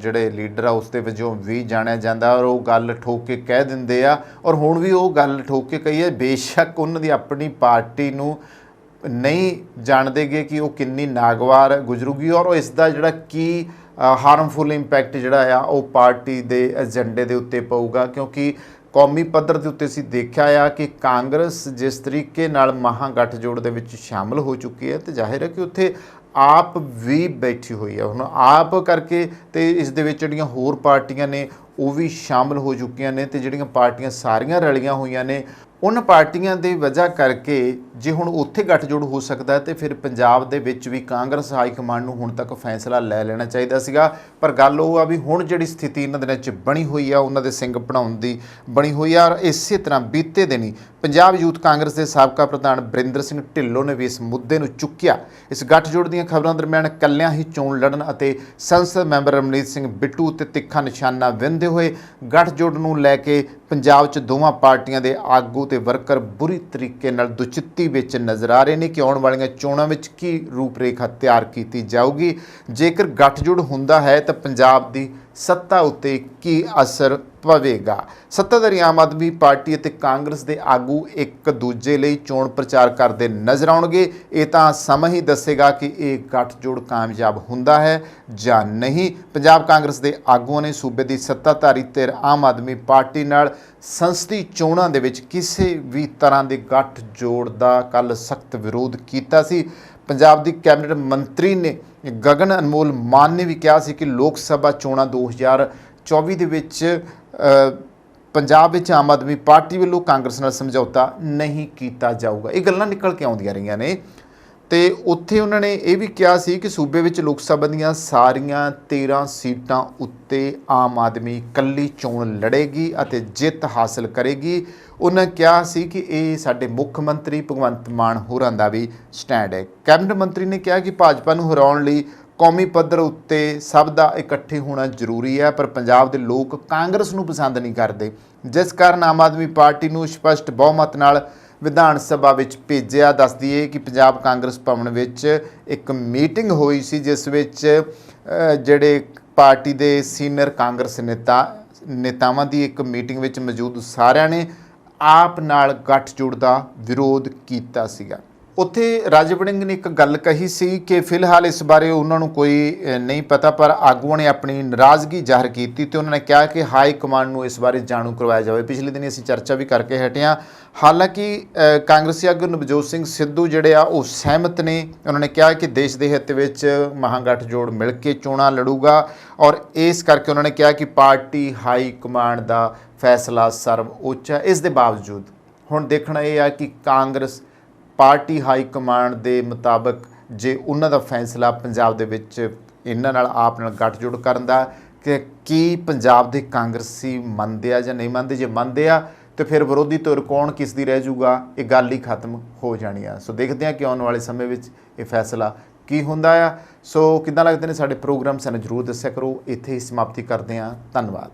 ਜਿਹੜੇ ਲੀਡਰ ਆ ਉਸ ਦੇ ਵਜੋਂ ਵੀ ਜਾਣਿਆ ਜਾਂਦਾ ਔਰ ਉਹ ਗੱਲ ਠੋਕ ਕੇ ਕਹਿ ਦਿੰਦੇ ਆ। ਔਰ ਹੁਣ ਵੀ ਉਹ ਗੱਲ ਠੋਕ ਕੇ ਕਹੀ ਹੈ, ਬੇਸ਼ੱਕ ਉਹਨਾਂ ਦੀ ਆਪਣੀ ਪਾਰਟੀ ਨੂੰ ਨਹੀਂ ਜਾਣਦੇਗੇ ਕਿ ਉਹ ਕਿੰਨੀ ਨਾਗਵਾਰ ਗੁਜ਼ਰੂਗੀ ਔਰ ਇਸ ਦਾ ਜਿਹੜਾ ਕੀ ਹਾਰਮਫੁਲ ਇੰਪੈਕਟ ਜਿਹੜਾ ਆ ਉਹ ਪਾਰਟੀ ਦੇ ਏਜੰਡੇ ਦੇ ਉੱਤੇ ਪਊਗਾ, ਕਿਉਂਕਿ ਕੌਮੀ ਪੱਧਰ ਦੇ ਉੱਤੇ ਅਸੀਂ ਦੇਖਿਆ ਆ ਕਿ ਕਾਂਗਰਸ ਜਿਸ ਤਰੀਕੇ ਨਾਲ ਮਹਾਂ ਗੱਠਜੋੜ ਦੇ ਵਿੱਚ ਸ਼ਾਮਲ ਹੋ ਚੁੱਕੀ ਹੈ, ਤੇ ਜ਼ਾਹਿਰ ਹੈ ਕਿ ਉੱਥੇ ਆਪ ਵੀ ਬੈਠੀ ਹੋਈ ਹੈ। ਹੁਣ ਆਪ ਕਰਕੇ ਤੇ ਇਸ ਦੇ ਵਿੱਚ ਜਿਹੜੀਆਂ ਹੋਰ ਪਾਰਟੀਆਂ ਨੇ ਉਹ ਵੀ ਸ਼ਾਮਲ ਹੋ ਚੁੱਕੀਆਂ ਨੇ, ਤੇ ਜਿਹੜੀਆਂ ਪਾਰਟੀਆਂ ਸਾਰੀਆਂ ਰਲੀਆਂ ਹੋਈਆਂ ਨੇ ਉਹਨਾਂ ਪਾਰਟੀਆਂ ਦੀ ਵਜ੍ਹਾ ਕਰਕੇ ਜੇ ਹੁਣ ਉੱਥੇ ਗੱਠਜੋੜ ਹੋ ਸਕਦਾ ਤੇ ਫਿਰ ਪੰਜਾਬ ਦੇ ਵਿੱਚ ਵੀ ਕਾਂਗਰਸ ਹਾਈ ਕਮਾਂਡ ਨੂੰ ਹੁਣ ਤੱਕ ਫੈਸਲਾ ਲੈ ਲੈਣਾ ਚਾਹੀਦਾ ਸੀਗਾ। ਪਰ ਗੱਲ ਉਹ ਆ ਵੀ ਹੁਣ ਜਿਹੜੀ ਸਥਿਤੀ ਇਹਨਾਂ ਦਿਨਾਂ 'ਚ ਬਣੀ ਹੋਈ ਆ, ਉਹਨਾਂ ਦੇ ਸਿੰਗ ਬਣਾਉਣ ਦੀ ਬਣੀ ਹੋਈ ਆ। ਇਸੇ ਤਰ੍ਹਾਂ ਬੀਤੇ ਦਿਨੀ ਪੰਜਾਬ ਯੂਥ ਕਾਂਗਰਸ ਦੇ ਸਾਬਕਾ ਪ੍ਰਧਾਨ ਬਰਿੰਦਰ ਸਿੰਘ ਢਿੱਲੋਂ ਨੇ ਵੀ ਇਸ ਮੁੱਦੇ ਨੂੰ ਚੁੱਕਿਆ। ਇਸ ਗੱਠਜੋੜ ਦੀਆਂ ਖਬਰਾਂ ਦਰਮਿਆਨ ਇਕੱਲਿਆਂ ਹੀ ਚੋਣ ਲੜਨ ਅਤੇ ਸੰਸਦ ਮੈਂਬਰ ਰਮਨੀਤ ਸਿੰਘ ਬਿੱਟੂ ਉੱਤੇ ਤਿੱਖਾ ਨਿਸ਼ਾਨਾ ਵਿੰਨ੍ਹਦੇ ਹੋਏ ਗੱਠਜੋੜ ਨੂੰ ਲੈ ਕੇ ਪੰਜਾਬ 'ਚ ਦੋਵਾਂ ਪਾਰਟੀਆਂ ਦੇ ਆਗੂ ਤੇ ਵਰਕਰ ਬੁਰੀ ਤਰੀਕੇ ਨਾਲ ਦੁਚਿੱਤੀ ਵਿੱਚ ਨਜ਼ਰ ਆ ਰਹੇ ਨੇ ਕਿ ਆਉਣ ਵਾਲੀਆਂ ਚੋਣਾਂ ਵਿੱਚ ਕੀ ਰੂਪਰੇਖਾ ਤਿਆਰ ਕੀਤੀ ਜਾਊਗੀ। ਜੇਕਰ ਗੱਠਜੋੜ ਹੁੰਦਾ ਹੈ ਤਾਂ ਪੰਜਾਬ ਦੀ ਸੱਤਾ ਉੱਤੇ ਕੀ ਅਸਰ ਪਵੇਗਾ। ਸੱਤਾਧਾਰੀ ਆਮ ਆਦਮੀ ਪਾਰਟੀ ਅਤੇ ਕਾਂਗਰਸ ਦੇ ਆਗੂ ਇੱਕ ਦੂਜੇ ਲਈ ਚੋਣ ਪ੍ਰਚਾਰ ਕਰਦੇ ਨਜ਼ਰ ਆਉਣਗੇ। ਇਹ ਤਾਂ ਸਮਾਂ ਹੀ ਦੱਸੇਗਾ ਕਿ ਇਹ ਗੱਠਜੋੜ ਕਾਮਯਾਬ ਹੁੰਦਾ ਹੈ ਜਾਂ ਨਹੀਂ। ਪੰਜਾਬ ਕਾਂਗਰਸ ਦੇ ਆਗੂਆਂ ਨੇ ਸੂਬੇ ਦੀ ਸੱਤਾਧਾਰੀ ਧਿਰ ਆਮ ਆਦਮੀ ਪਾਰਟੀ ਨਾਲ ਸੰਸਦੀ ਚੋਣਾਂ ਦੇ ਵਿੱਚ ਕਿਸੇ ਵੀ ਤਰ੍ਹਾਂ ਦੇ ਗੱਠਜੋੜ ਦਾ ਕੱਲ੍ਹ ਸਖਤ ਵਿਰੋਧ ਕੀਤਾ ਸੀ। ਪੰਜਾਬ ਦੀ ਕੈਬਨਿਟ ਮੰਤਰੀ ਨੇ ਗਗਨ ਅਨਮੋਲ ਮਾਨ ਨੇ ਵੀ ਕਿਹਾ ਸੀ ਕਿ ਲੋਕ ਸਭਾ ਚੋਣਾਂ 2024 ਦੇ ਵਿੱਚ ਪੰਜਾਬ ਵਿੱਚ ਆਮ ਆਦਮੀ ਪਾਰਟੀ ਵੱਲੋਂ ਕਾਂਗਰਸ ਨਾਲ ਸਮਝੌਤਾ ਨਹੀਂ ਕੀਤਾ ਜਾਊਗਾ। ਇਹ ਗੱਲਾਂ ਨਿਕਲ ਕੇ ਆਉਂਦੀਆਂ ਰਹੀਆਂ ਨੇ, ਤੇ ਉੱਥੇ ਉਹਨਾਂ ਨੇ ਇਹ ਵੀ ਕਿਹਾ ਸੀ ਕਿ ਸੂਬੇ ਵਿੱਚ ਲੋਕ ਸਭਾ ਦੀਆਂ ਸਾਰੀਆਂ 13 ਸੀਟਾਂ ਉੱਤੇ ਆਮ ਆਦਮੀ ਇਕੱਲੀ ਚੋਣ ਲੜੇਗੀ ਅਤੇ ਜਿੱਤ ਹਾਸਲ ਕਰੇਗੀ। ਉਹਨਾਂ ਕਿਹਾ ਸੀ ਕਿ ਇਹ ਸਾਡੇ ਮੁੱਖ ਮੰਤਰੀ ਭਗਵੰਤ ਮਾਨ ਹੋਰਾਂ ਦਾ ਵੀ ਸਟੈਂਡ ਹੈ। ਕੈਬਨਿਟ ਮੰਤਰੀ ਨੇ ਕਿਹਾ ਕਿ ਭਾਜਪਾ ਨੂੰ ਹਰਾਉਣ ਲਈ ਕੌਮੀ ਪੱਧਰ ਉੱਤੇ ਸਭ ਦਾ ਇਕੱਠੇ ਹੋਣਾ ਜ਼ਰੂਰੀ ਹੈ, ਪਰ ਪੰਜਾਬ ਦੇ ਲੋਕ ਕਾਂਗਰਸ ਨੂੰ ਪਸੰਦ ਨਹੀਂ ਕਰਦੇ, ਜਿਸ ਕਾਰਨ ਆਮ ਆਦਮੀ ਪਾਰਟੀ ਨੂੰ ਸਪਸ਼ਟ ਬਹੁਮਤ ਨਾਲ ਵਿਧਾਨ ਸਭਾ ਵਿੱਚ ਭੇਜਿਆ। ਦੱਸ ਦਈਏ ਕਿ ਪੰਜਾਬ ਕਾਂਗਰਸ ਭਵਨ ਵਿੱਚ ਇੱਕ ਮੀਟਿੰਗ ਹੋਈ ਸੀ, ਜਿਸ ਵਿੱਚ ਜਿਹੜੇ ਪਾਰਟੀ ਦੇ ਸੀਨੀਅਰ ਕਾਂਗਰਸ ਨੇਤਾਵਾਂ ਦੀ ਇੱਕ ਮੀਟਿੰਗ ਵਿੱਚ ਮੌਜੂਦ ਸਾਰਿਆਂ ਨੇ ਆਪ ਨਾਲ ਗੱਠਜੋੜ ਦਾ ਵਿਰੋਧ ਕੀਤਾ ਸੀਗਾ। ਉੱਥੇ ਰਾਜਾ ਵੜਿੰਗ ਨੇ ਇੱਕ ਗੱਲ ਕਹੀ ਸੀ ਕਿ ਫਿਲਹਾਲ ਇਸ ਬਾਰੇ ਉਹਨਾਂ ਨੂੰ ਕੋਈ ਨਹੀਂ ਪਤਾ, ਪਰ ਆਗੂਆਂ ਨੇ ਆਪਣੀ ਨਾਰਾਜ਼ਗੀ ਜ਼ਾਹਰ ਕੀਤੀ ਤੇ ਉਹਨਾਂ ਨੇ ਕਿਹਾ ਕਿ ਹਾਈ ਕਮਾਂਡ ਨੂੰ ਇਸ ਬਾਰੇ ਜਾਣੂ ਕਰਵਾਇਆ ਜਾਵੇ। ਪਿਛਲੇ ਦਿਨ ਅਸੀਂ ਚਰਚਾ ਵੀ ਕਰਕੇ ਹਟੇ ਹਾਂ। ਹਾਲਾਂਕਿ ਕਾਂਗਰਸੀ ਆਗੂ ਨਵਜੋਤ ਸਿੰਘ ਸਿੱਧੂ ਜਿਹੜੇ ਆ ਉਹ ਸਹਿਮਤ ਨੇ। ਉਹਨਾਂ ਨੇ ਕਿਹਾ ਕਿ ਦੇਸ਼ ਦੇ ਹਿੱਤ ਵਿੱਚ ਮਹਾਗਠਜੋੜ ਮਿਲ ਕੇ ਚੋਣਾਂ ਲੜੂਗਾ, ਔਰ ਇਸ ਕਰਕੇ ਉਹਨਾਂ ਨੇ ਕਿਹਾ ਕਿ ਪਾਰਟੀ ਹਾਈ ਕਮਾਂਡ ਦਾ ਫੈਸਲਾ ਸਰਵਉੱਚ ਹੈ। ਇਸ ਦੇ ਬਾਵਜੂਦ ਹੁਣ ਦੇਖਣਾ ਇਹ ਆ ਕਿ ਕਾਂਗਰਸ ਪਾਰਟੀ ਹਾਈ ਕਮਾਂਡ ਦੇ ਮੁਤਾਬਕ ਜੇ ਉਹਨਾਂ ਦਾ ਫੈਸਲਾ ਪੰਜਾਬ ਦੇ ਵਿੱਚ ਇਹਨਾਂ ਨਾਲ ਆਪ ਨਾਲ ਗੱਠਜੋੜ ਕਰਨ ਦਾ, ਕਿ ਕੀ ਪੰਜਾਬ ਦੇ ਕਾਂਗਰਸੀ ਮੰਨਦੇ ਆ ਜਾਂ ਨਹੀਂ ਮੰਨਦੇ। ਜੇ ਮੰਨਦੇ ਆ ਤੇ ਫਿਰ ਵਿਰੋਧੀ ਧਿਰ ਕੌਣ ਕਿਸ ਦੀ ਰਹਿ ਜਾਊਗਾ, ਇਹ ਗੱਲ ਹੀ ਖਤਮ ਹੋ ਜਾਣੀ ਆ। ਸੋ ਦੇਖਦੇ ਹਾਂ ਕਿ ਆਉਣ ਵਾਲੇ ਸਮੇਂ ਵਿੱਚ ਇਹ ਫੈਸਲਾ ਕੀ ਹੁੰਦਾ ਆ। ਸੋ ਕਿੱਦਾਂ ਲੱਗਦੇ ਨੇ ਸਾਡੇ ਪ੍ਰੋਗਰਾਮ, ਸਾਨੂੰ ਜ਼ਰੂਰ ਦੱਸਿਆ ਕਰੋ। ਇੱਥੇ ਹੀ ਸਮਾਪਤੀ ਕਰਦੇ ਹਾਂ। ਧੰਨਵਾਦ।